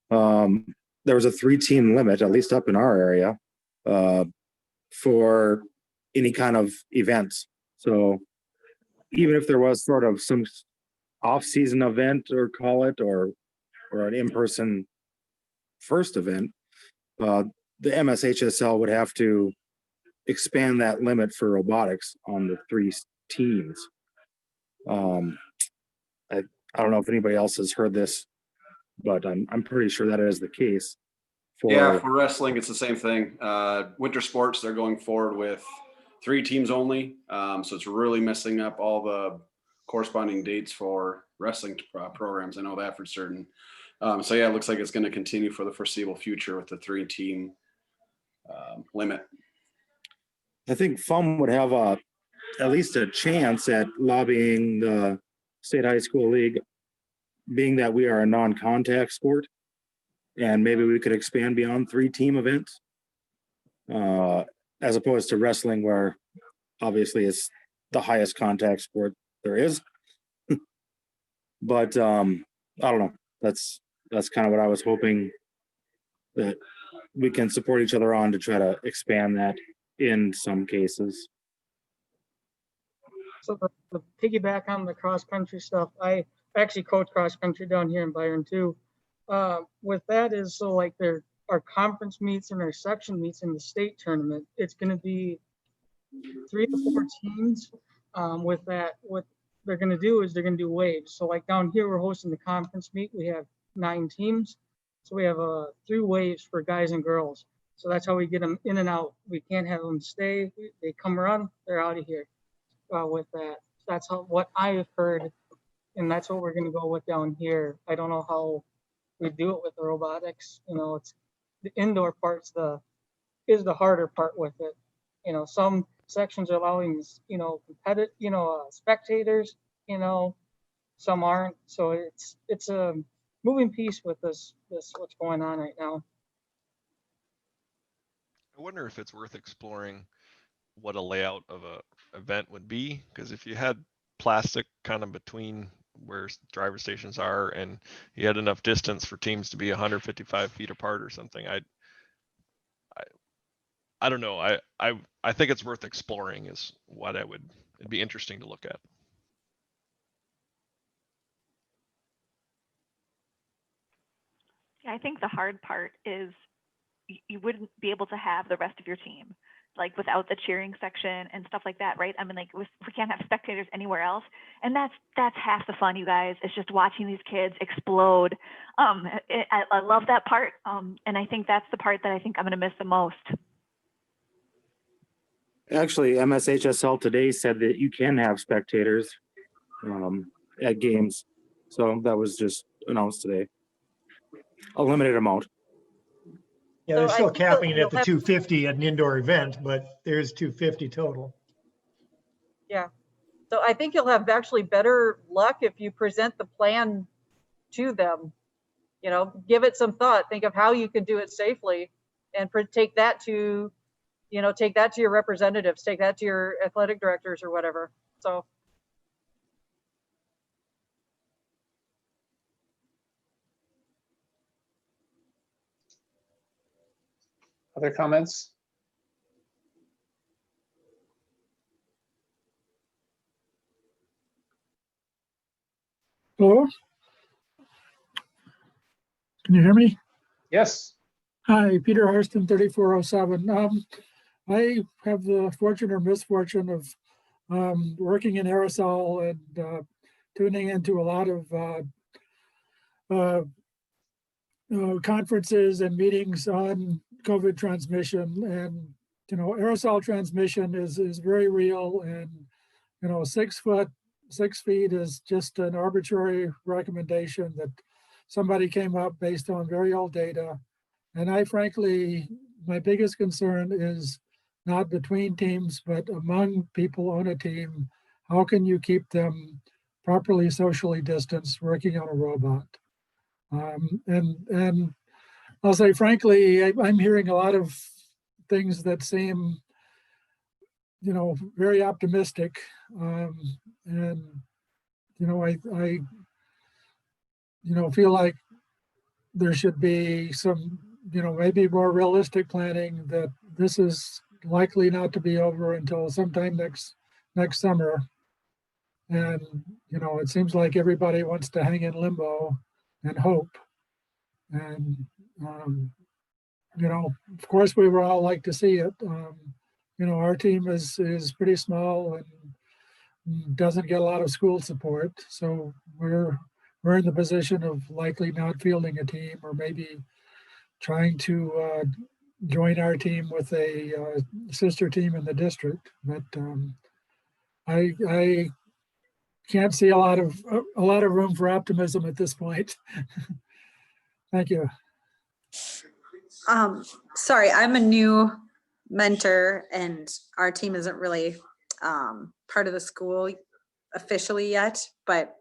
there was a 3-team limit, at least up in our area, for any kind of events. So even if there was sort of some off-season event, or call it, or an in-person first event, the MSHSL would have to expand that limit for robotics on the 3 teams. I don't know if anybody else has heard this, but I'm pretty sure that is the case. Yeah, for wrestling, it's the same thing. Winter sports, they're going forward with 3 teams only. So it's really messing up all the corresponding dates for wrestling programs. I know that for certain. So yeah, it looks like it's going to continue for the foreseeable future with the 3-team limit. I think FUM would have at least a chance at lobbying the State High School League, being that we are a non-contact sport, and maybe we could expand beyond 3-team events, as opposed to wrestling, where obviously it's the highest contact sport there is. But I don't know. That's kind of what I was hoping, that we can support each other on to try to expand that in some cases. So the piggyback on the cross country stuff, I actually coach cross country down here in Byron too. With that is, so like our conference meets and our section meets in the state tournament, it's going to be 3 to 4 teams. With that, what they're going to do is they're going to do waves. So like down here, we're hosting the conference meet. We have 9 teams. So we have 3 waves for guys and girls. So that's how we get them in and out. We can't have them stay. They come run, they're out of here. With that, that's what I've heard, and that's what we're going to go with down here. I don't know how we do it with the robotics. It's the indoor part's is the harder part with it. Some sections are allowing competitive, spectators. Some aren't. So it's a moving piece with this what's going on right now. I wonder if it's worth exploring what a layout of a event would be, because if you had plastic kind of between where driver stations are and you had enough distance for teams to be 155 feet apart or something, I don't know. I think it's worth exploring is what it'd be interesting to look at. Yeah, I think the hard part is you wouldn't be able to have the rest of your team, like without the cheering section and stuff like that, right? I mean, like we can't have spectators anywhere else, and that's half the fun, you guys. It's just watching these kids explode. I love that part, and I think that's the part that I think I'm going to miss the most. Actually, MSHSL today said that you can have spectators at games. So that was just announced today. A limited amount. Yeah, they're still capping it at the 250 at an indoor event, but there's 250 total. Yeah. So I think you'll have actually better luck if you present the plan to them. Give it some thought. Think of how you can do it safely, and take that to your representatives, take that to your athletic directors or whatever. So. Other comments? Hello? Can you hear me? Yes. Hi, Peter Harston, 3407. I have the fortune or misfortune of working in aerosol and tuning into a lot of conferences and meetings on COVID transmission. And, aerosol transmission is very real. And, 6 feet is just an arbitrary recommendation that somebody came up based on very old data. And I frankly, my biggest concern is not between teams, but among people on a team. How can you keep them properly socially distanced working on a robot? And I'll say, frankly, I'm hearing a lot of things that seem, very optimistic. And, I feel like there should be some, maybe more realistic planning, that this is likely not to be over until sometime next summer. And, you know, it seems like everybody wants to hang in limbo and hope. And, you know, of course, we would all like to see it. You know, our team is pretty small and doesn't get a lot of school support. So we're in the position of likely not fielding a team, or maybe trying to join our team with a sister team in the district. But I can't see a lot of room for optimism at this point. Thank you. Sorry, I'm a new mentor and our team isn't really part of the school officially yet, but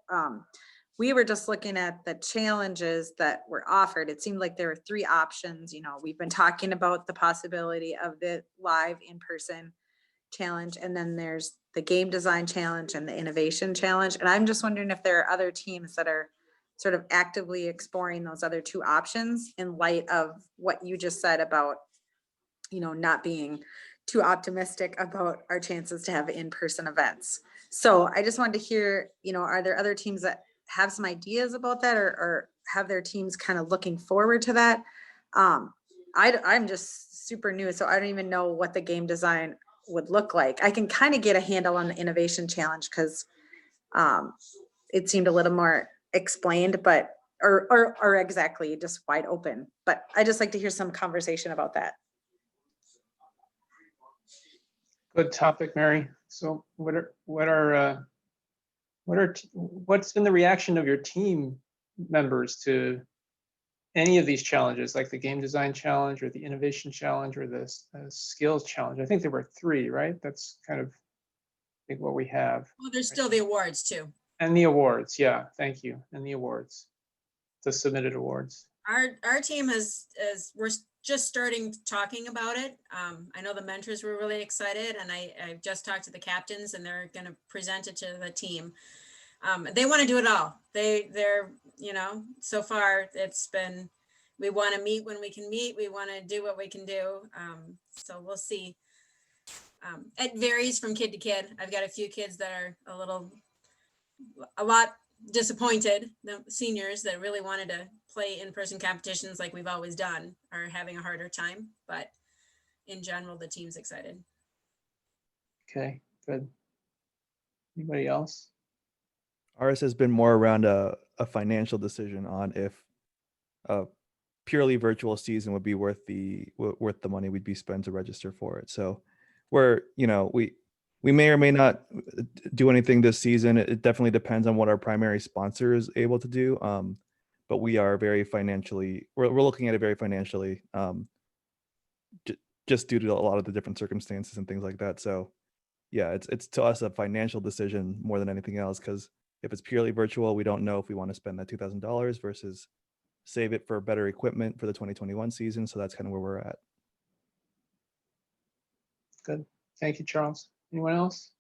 we were just looking at the challenges that were offered. It seemed like there were 3 options. You know, we've been talking about the possibility of the live in-person challenge, and then there's the game design challenge and the innovation challenge. And I'm just wondering if there are other teams that are sort of actively exploring those other 2 options in light of what you just said about, you know, not being too optimistic about our chances to have in-person events. So I just wanted to hear, you know, are there other teams that have some ideas about that, or have their teams kind of looking forward to that? I'm just super new, so I don't even know what the game design would look like. I can kind of get a handle on the innovation challenge because it seemed a little more explained, but or exactly just wide open. But I just like to hear some conversation about that. Good topic, Mary. So what's been the reaction of your team members to any of these challenges, like the game design challenge or the innovation challenge or the skills challenge? I think there were 3, right? That's kind of, I think, what we have. Well, there's still the awards too. And the awards, yeah, thank you. And the awards, the submitted awards. Our team we're just starting talking about it. I know the mentors were really excited, and I just talked to the captains, and they're going to present it to the team. They want to do it all. They're, you know, so far it's been, we want to meet when we can meet. We want to do what we can do. So we'll see. It varies from kid to kid. I've got a few kids that are a lot disappointed. The seniors that really wanted to play in-person competitions like we've always done are having a harder time, but in general, the team's excited. Okay, good. Anybody else? Ours has been more around a financial decision on if a purely virtual season would be worth the money we'd be spent to register for it. So we're, you know, we may or may not do anything this season. It definitely depends on what our primary sponsor is able to do. But we are very financially, we're looking at it very financially, just due to a lot of the different circumstances and things like that. So yeah, it's to us a financial decision more than anything else, because if it's purely virtual, we don't know if we want to spend that $2,000 versus save it for better equipment for the 2021 season. So that's kind of where we're at. Good. Thank you, Charles. Anyone else?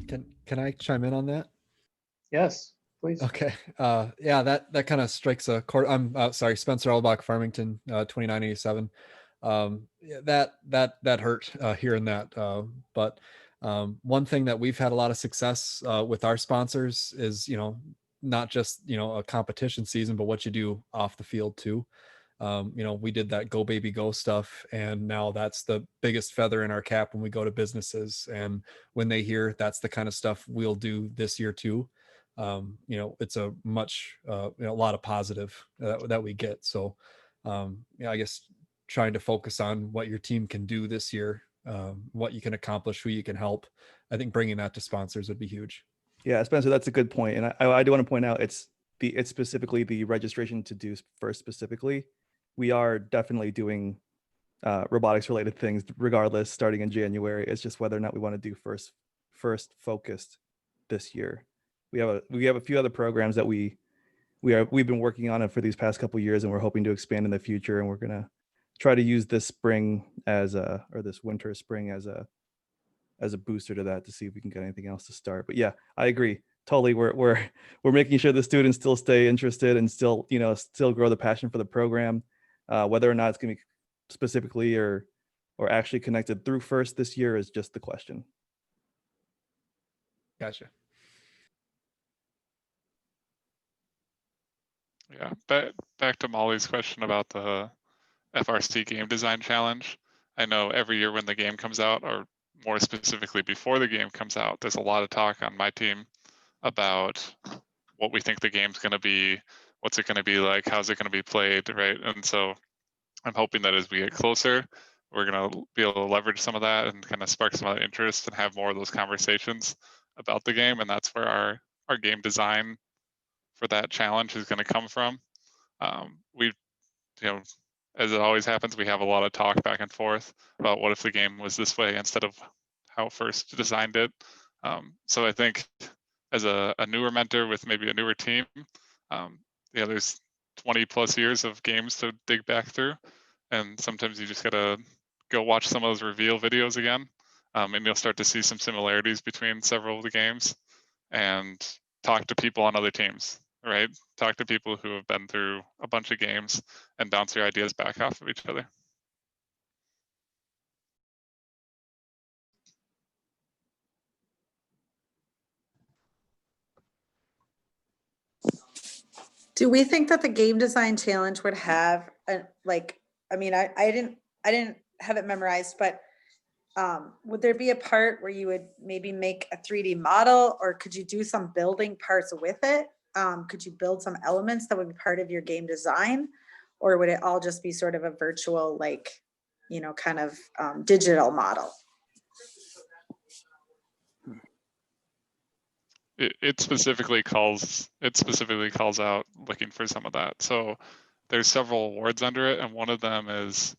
Can I chime in on that? Yes, please. Okay. Yeah, that kind of strikes a chord. I'm sorry, Spencer Elbach, Farmington, 2987. Yeah, that hurt hearing that. But one thing that we've had a lot of success with our sponsors is, you know, not just, you know, a competition season, but what you do off the field too. You know, we did that Go Baby Go stuff, and now that's the biggest feather in our cap when we go to businesses. And when they hear that's the kind of stuff we'll do this year too, you know, it's a much, you know, a lot of positive that we get. So, yeah, I guess trying to focus on what your team can do this year, what you can accomplish, who you can help. I think bringing that to sponsors would be huge. Yeah, Spencer, that's a good point. And I do want to point out it's specifically the registration to do first specifically. We are definitely doing robotics related things regardless starting in January. It's just whether or not we want to do first focused this year. We have a few other programs that we've been working on it for these past couple of years, and we're hoping to expand in the future. And we're gonna try to use this spring or this winter spring as a booster to that, to see if we can get anything else to start. But yeah, I agree totally. We're making sure the students still stay interested and still grow the passion for the program. Whether or not it's going to be specifically or actually connected through first this year is just the question. Gotcha. Yeah, back to Molly's question about the FRC game design challenge. I know every year when the game comes out, or more specifically before the game comes out, there's a lot of talk on my team about what we think the game's going to be, what's it going to be like, how's it going to be played, right? And so I'm hoping that as we get closer, we're going to be able to leverage some of that and kind of spark some of that interest and have more of those conversations about the game. And that's where our game design for that challenge is going to come from. We, as it always happens, we have a lot of talk back and forth about what if the game was this way instead of how first designed it. So I think as a newer mentor with maybe a newer team, there's 20 plus years of games to dig back through. And sometimes you just gotta go watch some of those reveal videos again. And you'll start to see some similarities between several of the games and talk to people on other teams, right? Talk to people who have been through a bunch of games and bounce your ideas back off of each other. Do we think that the game design challenge would have a, like, I mean, I didn't have it memorized, but would there be a part where you would maybe make a 3D model, or could you do some building parts with it? Could you build some elements that would be part of your game design, or would it all just be sort of a virtual, like, kind of digital model? It specifically calls out looking for some of that. So there's several awards under it, and one of them is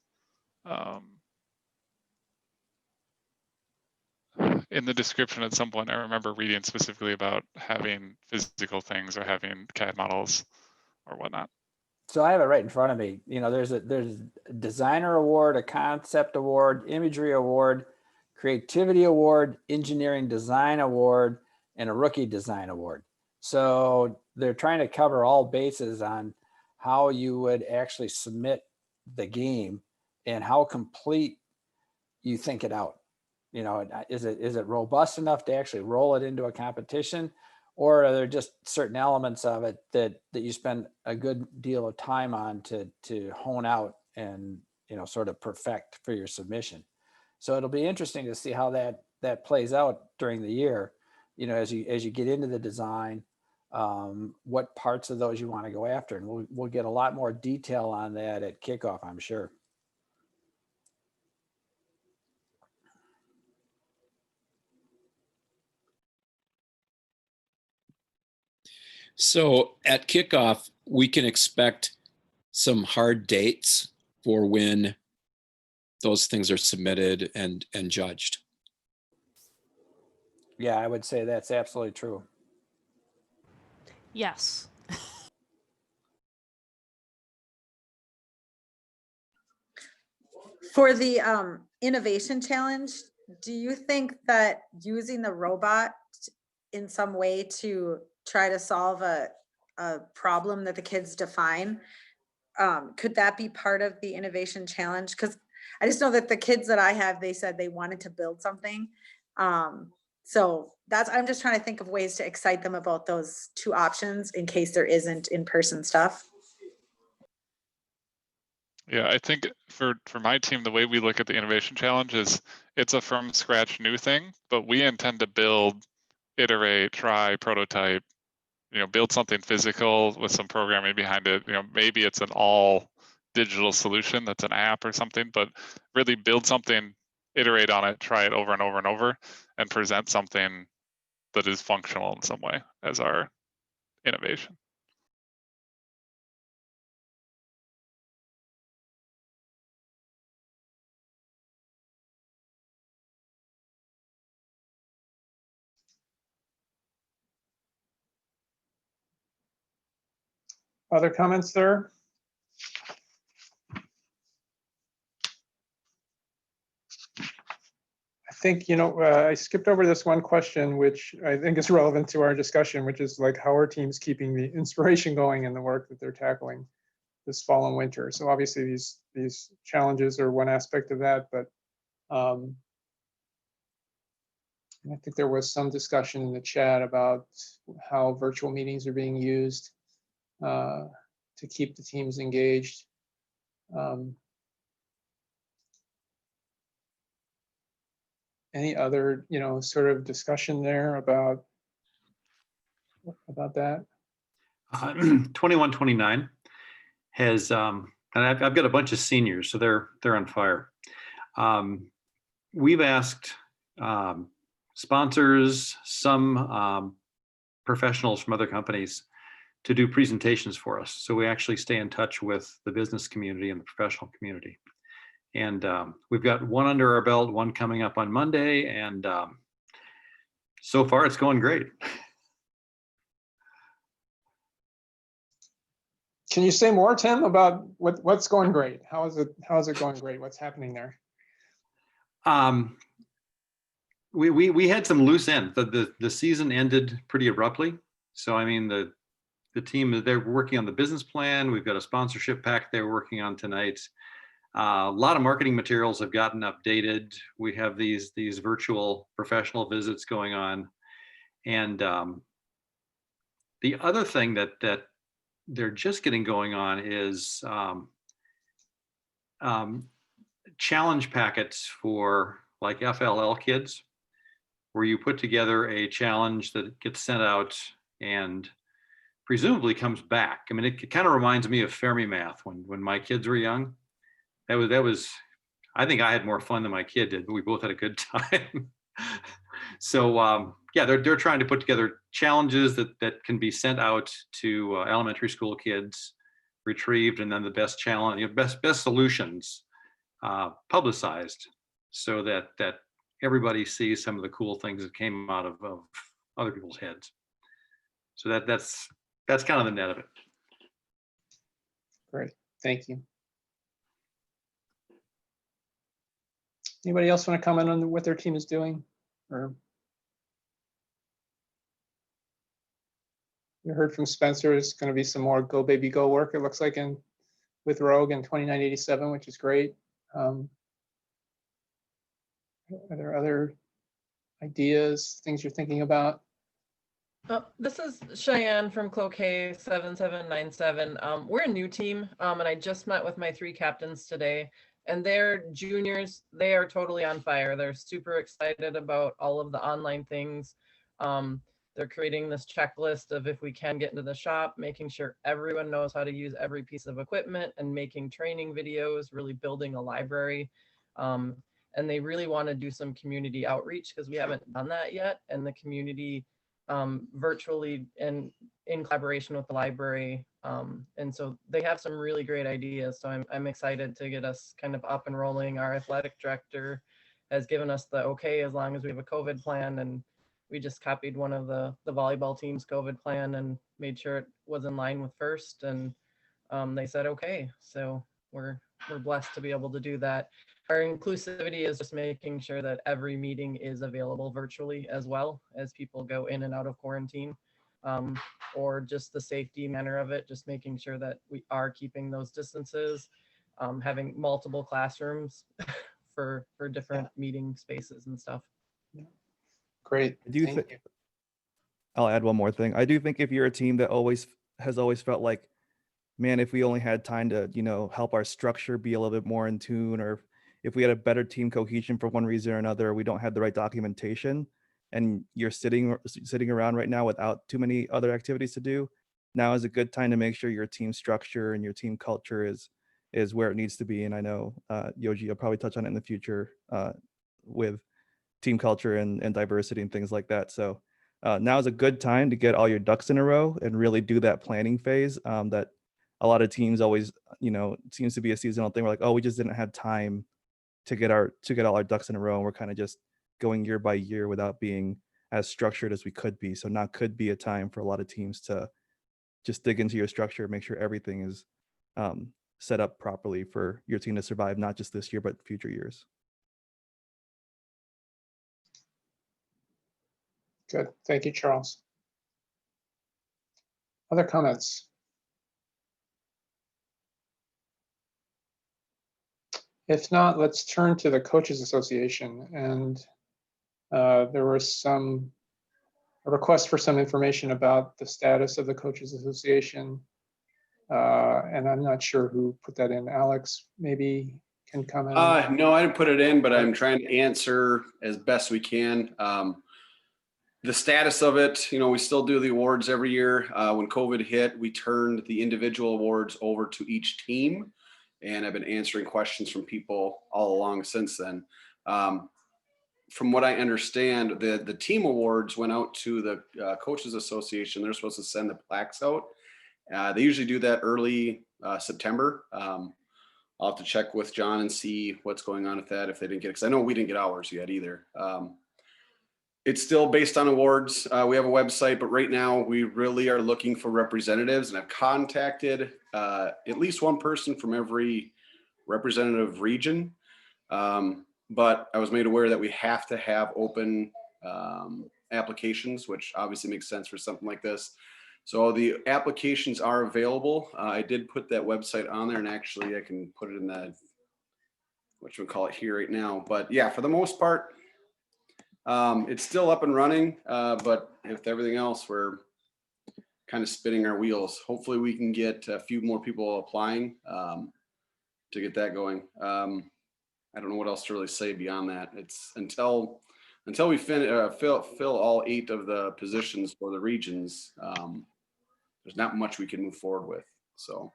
in the description at some point. I remember reading specifically about having physical things or having CAD models or whatnot. So I have it right in front of me. There's a designer award, a concept award, imagery award, creativity award, engineering design award, and a rookie design award. So they're trying to cover all bases on how you would actually submit the game and how complete you think it out. Is it robust enough to actually roll it into a competition, or are there just certain elements of it that you spend a good deal of time on to hone out and sort of perfect for your submission? So it'll be interesting to see how that plays out during the year. As you get into the design, what parts of those you want to go after, and we'll get a lot more detail on that at kickoff, I'm sure. So at kickoff, we can expect some hard dates for when those things are submitted and judged. Yeah, I would say that's absolutely true. Yes. For the innovation challenge, do you think that using the robot in some way to try to solve a problem that the kids define, could that be part of the innovation challenge? Because I just know that the kids that I have, they said they wanted to build something. So I'm just trying to think of ways to excite them about those two options in case there isn't in-person stuff. Yeah, I think for my team, the way we look at the innovation challenge is it's a from scratch new thing, but we intend to build, iterate, try, prototype, build something physical with some programming behind it. Maybe it's an all digital solution that's an app or something, but really build something, iterate on it, try it over and over and over, and present something that is functional in some way as our innovation. Other comments there? I think, I skipped over this one question, which I think is relevant to our discussion, which is like, how are teams keeping the inspiration going in the work that they're tackling this fall and winter? So obviously these challenges are one aspect of that, but I think there was some discussion in the chat about how virtual meetings are being used. to keep the teams engaged. Any other, sort of discussion there about that? 2129 has, and I've got a bunch of seniors, so they're on fire. We've asked sponsors, some professionals from other companies to do presentations for us. So we actually stay in touch with the business community and the professional community. And we've got one under our belt, one coming up on Monday, and so far it's going great. Can you say more, Tim, about what's going great? How is it going great? What's happening there? We had some loose ends. The season ended pretty abruptly. So I mean the team, they're working on the business plan. We've got a sponsorship pack they're working on tonight. A lot of marketing materials have gotten updated. We have these virtual professional visits going on. And the other thing that they're just getting going on is challenge packets for like FLL kids, where you put together a challenge that gets sent out and presumably comes back. I mean, it kind of reminds me of Fermi Math when my kids were young. That was, I think I had more fun than my kid did, but we both had a good time. So yeah, they're trying to put together challenges that can be sent out to elementary school kids, retrieved, and then the best challenge, best solutions publicized, so that everybody sees some of the cool things that came out of other people's heads. So that's kind of the net of it. Great, thank you. Anybody else want to comment on what their team is doing? Or we heard from Spencer, there's going to be some more Go Baby Go work, it looks like, with Rogue in 2987, which is great. Are there other ideas, things you're thinking about? This is Cheyenne from Cloquet 7797. We're a new team, and I just met with my 3 captains today, and they're juniors. They are totally on fire. They're super excited about all of the online things. They're creating this checklist of if we can get into the shop, making sure everyone knows how to use every piece of equipment, and making training videos, really building a library. And they really want to do some community outreach because we haven't done that yet. And the community virtually and in collaboration with the library. And so they have some really great ideas. So I'm excited to get us kind of up and rolling. Our athletic director has given us the okay as long as we have a COVID plan, and we just copied one of the volleyball team's COVID plan and made sure it was in line with FIRST, and they said okay. So we're blessed to be able to do that. Our inclusivity is just making sure that every meeting is available virtually as well as people go in and out of quarantine, or just the safety manner of it, just making sure that we are keeping those distances, having multiple classrooms for different meeting spaces and stuff. Great. I'll add one more thing. I do think if you're a team that has always felt like, man, if we only had time to, help our structure be a little bit more in tune, or if we had a better team cohesion for one reason or another, we don't have the right documentation, and you're sitting around right now without too many other activities to do, now is a good time to make sure your team structure and your team culture is where it needs to be. And I know Yoji, you'll probably touch on it in the future with team culture and diversity and things like that. So now is a good time to get all your ducks in a row and really do that planning phase that a lot of teams always, seems to be a seasonal thing. We're like, oh, we just didn't have time to get all our ducks in a row, and we're kind of just going year by year without being as structured as we could be. So now could be a time for a lot of teams to just dig into your structure, make sure everything is set up properly for your team to survive, not just this year, but future years. Good, thank you, Charles. Other comments? If not, let's turn to the Coaches Association. And there was a request for some information about the status of the Coaches Association. And I'm not sure who put that in. Alex maybe can comment on that. No, I didn't put it in, but I'm trying to answer as best we can. The status of it, we still do the awards every year. When COVID hit, we turned the individual awards over to each team, and I've been answering questions from people all along since then. From what I understand, the team awards went out to the Coaches Association. They're supposed to send the plaques out. They usually do that early September. I'll have to check with John and see what's going on with that if they didn't get it, because I know we didn't get ours yet either. It's still based on awards. We have a website, but right now we really are looking for representatives, and I've contacted at least one person from every representative region. But I was made aware that we have to have open applications, which obviously makes sense for something like this. So the applications are available. I did put that website on there, and actually I can put it in the, what you would call it here right now. But yeah, for the most part, it's still up and running. But with everything else, we're kind of spinning our wheels. Hopefully we can get a few more people applying to get that going. I don't know what else to really say beyond that. It's until we fill all 8 of the positions for the regions. There's not much we can move forward with. So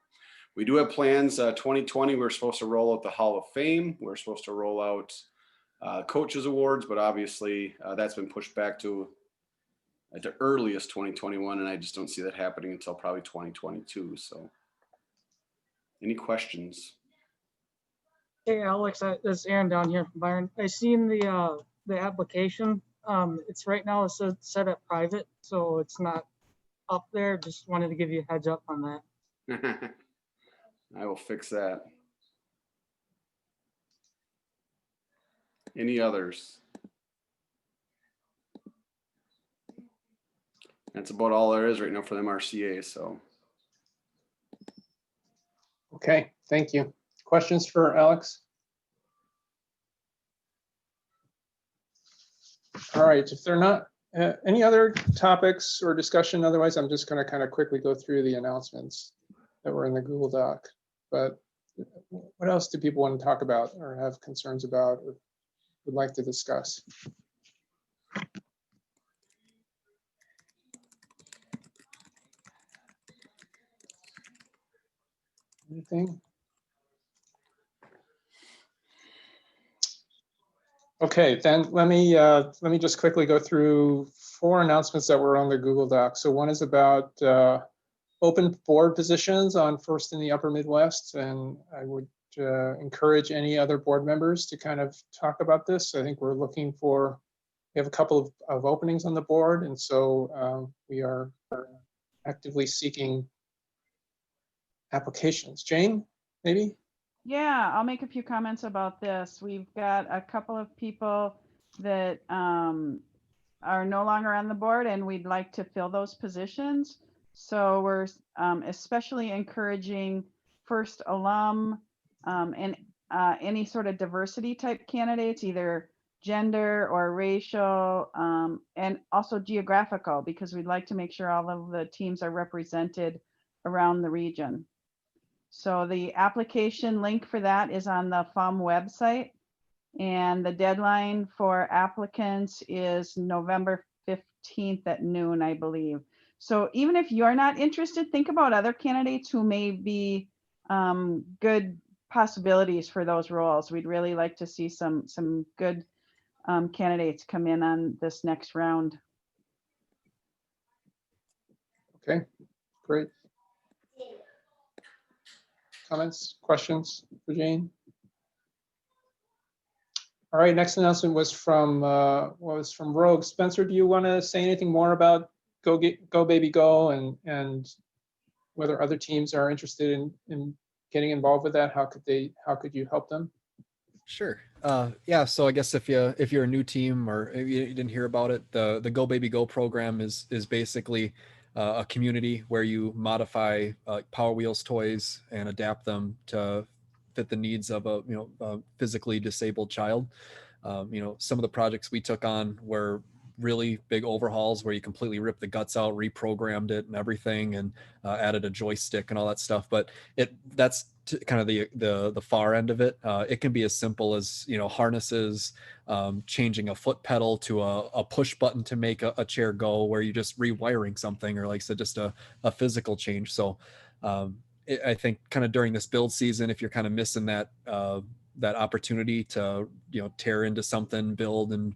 we do have plans. 2020, we're supposed to roll out the Hall of Fame. We're supposed to roll out Coaches Awards, but obviously that's been pushed back to at the earliest 2021, and I just don't see that happening until probably 2022. So any questions? Hey, Alex, it's Aaron down here from Byron. I seen the application. It's right now it's set at private, so it's not up there. Just wanted to give you a heads up on that. I will fix that. Any others? That's about all there is right now for the MRCA. So. Okay, thank you. Questions for Alex? All right, if there are not any other topics or discussion, otherwise I'm just going to kind of quickly go through the announcements that were in the Google Doc. But what else do people want to talk about or have concerns about or would like to discuss? Anything? Okay, then let me just quickly go through 4 announcements that were on the Google Doc. So one is about open board positions on First in the Upper Midwest, and I would encourage any other board members to kind of talk about this. I think we're looking for, we have a couple of openings on the board, and so we are actively seeking applications. Jane, maybe? Yeah, I'll make a few comments about this. We've got a couple of people that are no longer on the board, and we'd like to fill those positions. So we're especially encouraging first alum and any sort of diversity type candidates, either gender or racial, and also geographical, because we'd like to make sure all of the teams are represented around the region. So the application link for that is on the FUM website, and the deadline for applicants is November 15th at noon, I believe. So even if you're not interested, think about other candidates who may be good possibilities for those roles. We'd really like to see some good candidates come in on this next round. Okay, great. Comments, questions for Jane? All right, next announcement was from Rogue. Spencer, do you want to say anything more about Go Baby Go and whether other teams are interested in getting involved with that? How could you help them? Sure. Yeah. So I guess if you're a new team or if you didn't hear about it, the Go Baby Go program is basically a community where you modify Power Wheels toys and adapt them to fit the needs of a physically disabled child. Some of the projects we took on were really big overhauls where you completely ripped the guts out, reprogrammed it and everything, and added a joystick and all that stuff. But that's kind of the far end of it. It can be as simple as, you know, harnesses, changing a foot pedal to a push button to make a chair go, where you're just rewiring something, or like I said, just a physical change. So I think kind of during this build season, if you're kind of missing that that opportunity to, you know, tear into something, build and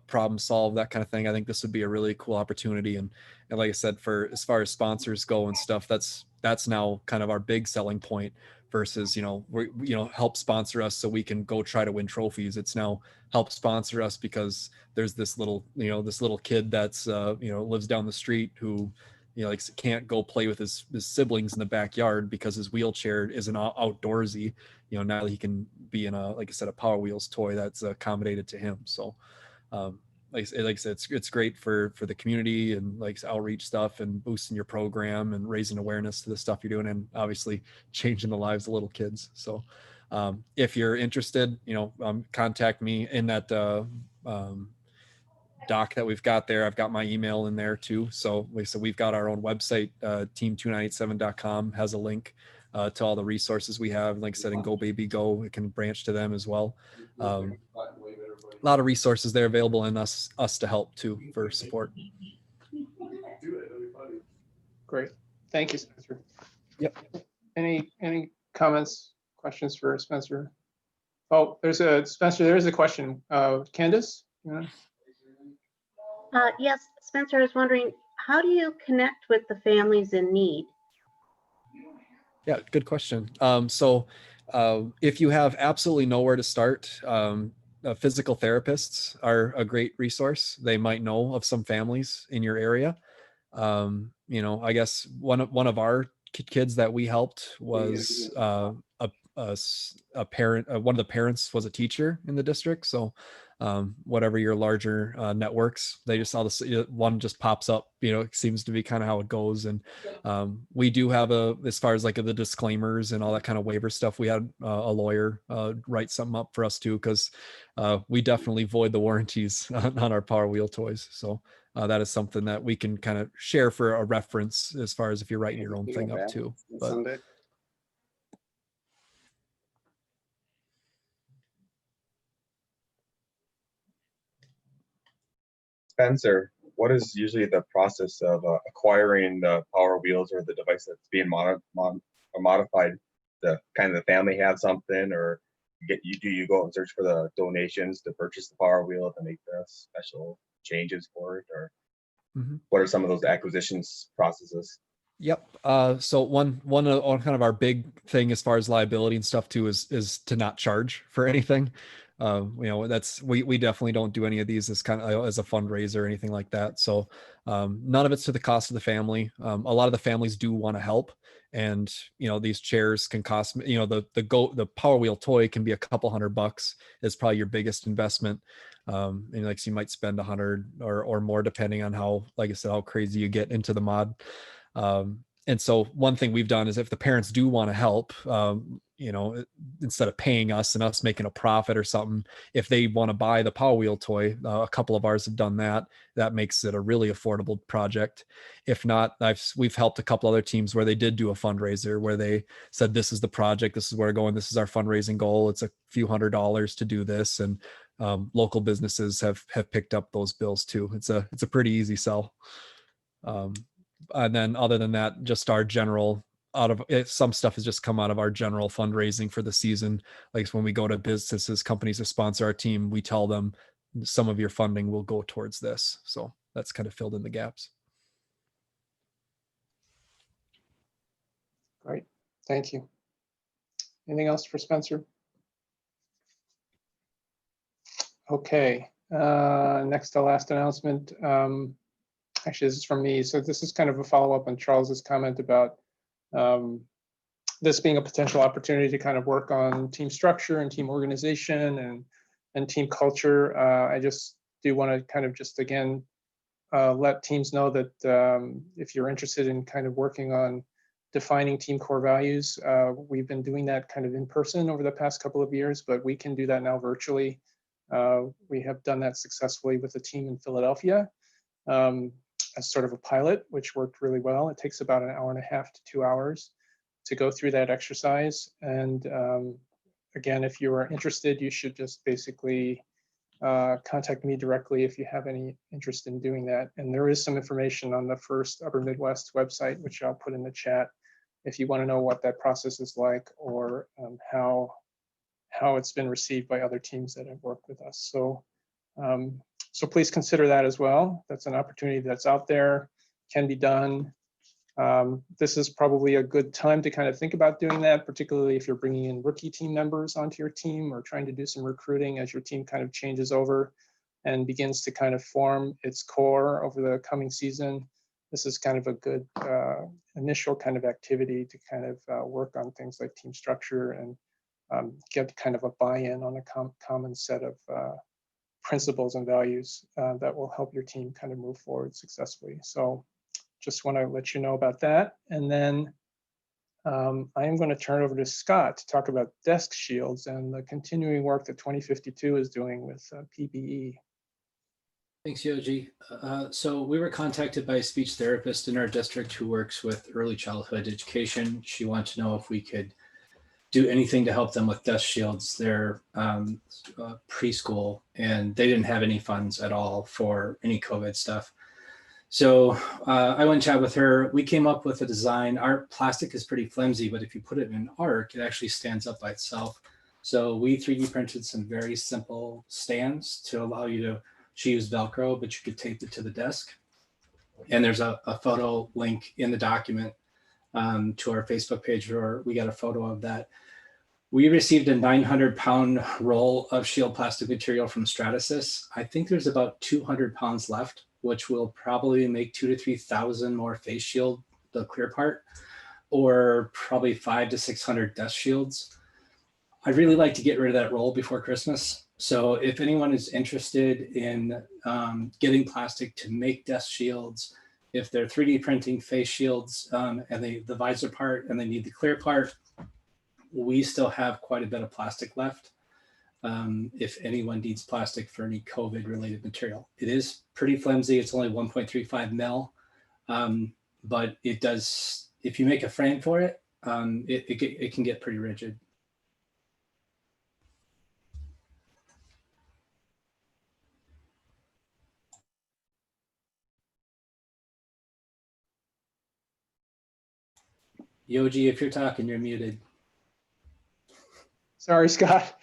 problem solve, that kind of thing, I think this would be a really cool opportunity. And like I said, for as far as sponsors go and stuff, that's now kind of our big selling point versus, you know, help sponsor us so we can go try to win trophies. It's now help sponsor us because there's this little kid that's lives down the street who, you know, like can't go play with his siblings in the backyard because his wheelchair isn't outdoorsy. You know, now he can be in like I said, a Power Wheels toy that's accommodated to him. So like I said, it's great for the community and like outreach stuff and boosting your program and raising awareness to the stuff you're doing, and obviously changing the lives of little kids. So if you're interested, you know, contact me in that doc that we've got there. I've got my email in there too. So we've got our own website, team2987.com has a link to all the resources we have. Like I said, in Go Baby Go, it can branch to them as well. A lot of resources there available, and us to help too for support. Great. Thank you, Spencer. Yep. Any comments, questions for Spencer? Oh, Spencer, there is a question. Candace? You know? Yes, Spencer, I was wondering, how do you connect with the families in need? Yeah, good question. So if you have absolutely nowhere to start, physical therapists are a great resource. They might know of some families in your area. You know, I guess one of our kids that we helped was a parent. One of the parents was a teacher in the district. So whatever your larger networks, they just saw this one just pops up. You know, it seems to be kind of how it goes. And we do have as far as like the disclaimers and all that kind of waiver stuff, we had a lawyer write something up for us too, because we definitely void the warranties on our Power Wheel toys. So that is something that we can kind of share for a reference as far as if you're writing your own thing up too. But Spencer, what is usually the process of acquiring the Power Wheels or the device that's being modified? The kind of the family have something, or do you go and search for the donations to purchase the Power Wheel to make the special changes for it, or what are some of those acquisitions processes? Yep. So one kind of our big thing as far as liability and stuff too is to not charge for anything. You know, that's we definitely don't do any of these as kind of as a fundraiser or anything like that. So none of it's to the cost of the family. A lot of the families do want to help, and you know, these chairs can cost, you know, the Power Wheel toy can be a couple $100. Is probably your biggest investment. And like, so you might spend 100 or more depending on how, like I said, how crazy you get into the mod. And so one thing we've done is if the parents do want to help, you know, instead of paying us and us making a profit or something, if they want to buy the Power Wheel toy, a couple of ours have done that. That makes it a really affordable project. If not, we've helped a couple other teams where they did do a fundraiser where they said, this is the project, this is where we're going, this is our fundraising goal. It's a few $100s to do this. And local businesses have picked up those bills too. It's a pretty easy sell. And then other than that, just our general some stuff has just come out of our general fundraising for the season. Like when we go to businesses, companies that sponsor our team, we tell them some of your funding will go towards this. So that's kind of filled in the gaps. Great. Thank you. Anything else for Spencer? Okay. Next to last announcement. Actually, this is from me. So this is kind of a follow-up on Charles's comment about this being a potential opportunity to kind of work on team structure and team organization and team culture. I just do want to kind of just again let teams know that if you're interested in kind of working on defining team core values, we've been doing that kind of in person over the past couple of years, but we can do that now virtually. We have done that successfully with a team in Philadelphia as sort of a pilot, which worked really well. It takes about 1.5 hours to 2 hours to go through that exercise. And again, if you are interested, you should just basically contact me directly if you have any interest in doing that. And there is some information on the First Upper Midwest website, which I'll put in the chat if you want to know what that process is like, or how it's been received by other teams that have worked with us. So, so please consider that as well. That's an opportunity that's out there, can be done. This is probably a good time to kind of think about doing that, particularly if you're bringing in rookie team members onto your team or trying to do some recruiting as your team kind of changes over and begins to kind of form its core over the coming season. This is kind of a good initial kind of activity to kind of work on things like team structure and get kind of a buy-in on a common set of principles and values that will help your team kind of move forward successfully. So just want to let you know about that. And then I am going to turn over to Scott to talk about desk shields and the continuing work that 2052 is doing with PPE. Thanks, Yogi. So we were contacted by a speech therapist in our district who works with early childhood education. She wanted to know if we could do anything to help them with desk shields. They're preschool, and they didn't have any funds at all for any COVID stuff. So I went and chat with her. We came up with a design. Our plastic is pretty flimsy, but if you put it in an arc, it actually stands up by itself. So we 3D printed some very simple stands to allow you to, she used Velcro, but you could tape it to the desk. And there's a photo link in the document to our Facebook page, or we got a photo of that. We received a 900-pound roll of shield plastic material from Stratasys. I think there's about 200 pounds left, which will probably make 2,000 to 3,000 more face shield, the clear part, or probably 500 to 600 desk shields. I'd really like to get rid of that roll before Christmas. So if anyone is interested in getting plastic to make desk shields, if they're 3D printing face shields and the visor part and they need the clear part, we still have quite a bit of plastic left. If anyone needs plastic for any COVID related material, it is pretty flimsy. It's only 1.35 mil, but it does, if you make a frame for it, it can get pretty rigid. Yogi, if you're talking, you're muted. Sorry, Scott.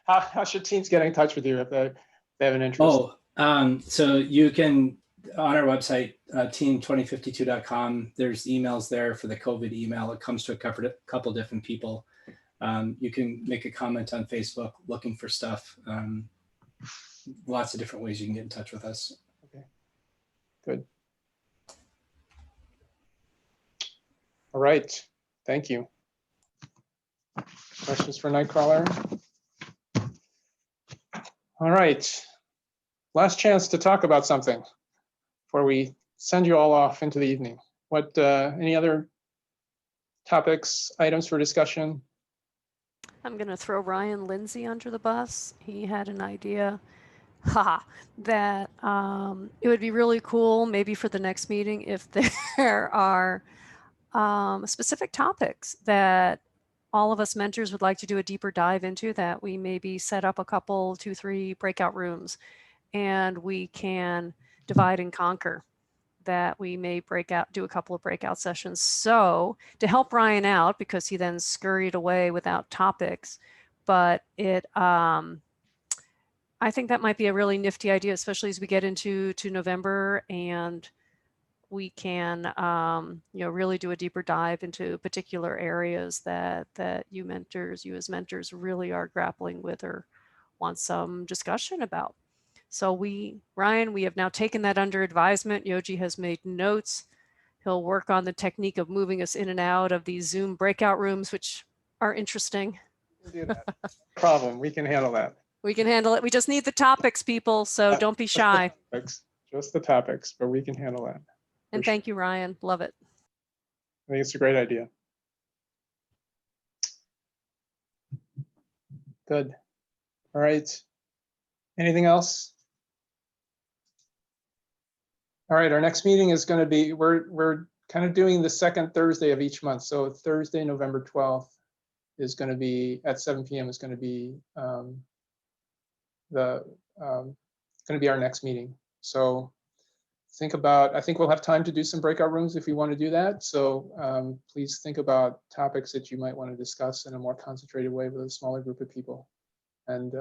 How should teams get in touch with you if they have an interest? Oh, so you can, on our website, team2052.com, there's emails there for the COVID email. It comes to a couple different people. You can make a comment on Facebook looking for stuff. Lots of different ways you can get in touch with us. Okay, good. All right, thank you. Questions for Nightcrawler? All right, last chance to talk about something before we send you all off into the evening. What, any other topics, items for discussion? I'm going to throw Ryan Lindsay under the bus. He had an idea that it would be really cool maybe for the next meeting if there are specific topics that all of us mentors would like to do a deeper dive into, that we maybe set up a couple, 2, 3 breakout rooms and we can divide and conquer, that we may do a couple of breakout sessions. So to help Ryan out, because he then scurried away without topics, but I think that might be a really nifty idea, especially as we get into November and we can really do a deeper dive into particular areas that you as mentors really are grappling with or want some discussion about. So Ryan, we have now taken that under advisement. Yogi has made notes. He'll work on the technique of moving us in and out of these Zoom breakout rooms, which are interesting. We'll do that. No problem, we can handle that. We can handle it. We just need the topics, people, so don't be shy. Just the topics, but we can handle that. And thank you, Ryan. Love it. I think it's a great idea. Good. All right. Anything else? All right, our next meeting is going to be, we're kind of doing the second Thursday of each month. So Thursday, November 12th is going to be at 7 p.m. is going to be going to be our next meeting. So think about, I think we'll have time to do some breakout rooms if you want to do that. So please think about topics that you might want to discuss in a more concentrated way with a smaller group of people. And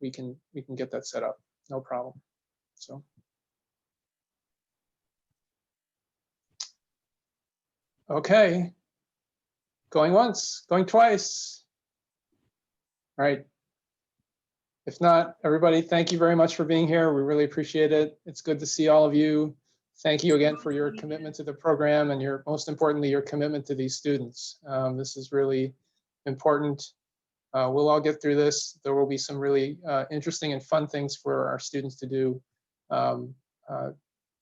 we can get that set up, no problem. So. Okay, going once, going twice. All right. If not, everybody, thank you very much for being here. We really appreciate it. It's good to see all of you. Thank you again for your commitment to the program and your, most importantly, your commitment to these students. This is really important. We'll all get through this. There will be some really interesting and fun things for our students to do,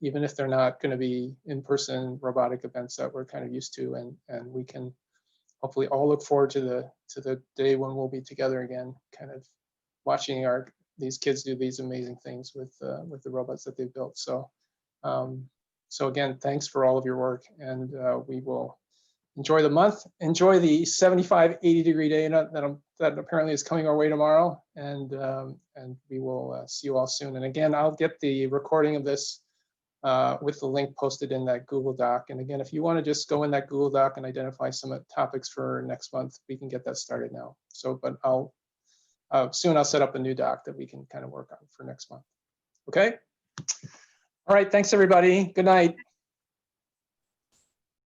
even if they're not going to be in-person robotic events that we're kind of used to, and we can hopefully all look forward to the day when we'll be together again, kind of watching these kids do these amazing things with the robots that they've built. So so again, thanks for all of your work, and we will enjoy the month, enjoy the 75, 80-degree day that apparently is coming our way tomorrow, and we will see you all soon. And again, I'll get the recording of this with the link posted in that Google Doc. And again, if you want to just go in that Google Doc and identify some topics for next month, we can get that started now. So, but soon I'll set up a new doc that we can kind of work on for next month. Okay. All right. Thanks, everybody. Good night.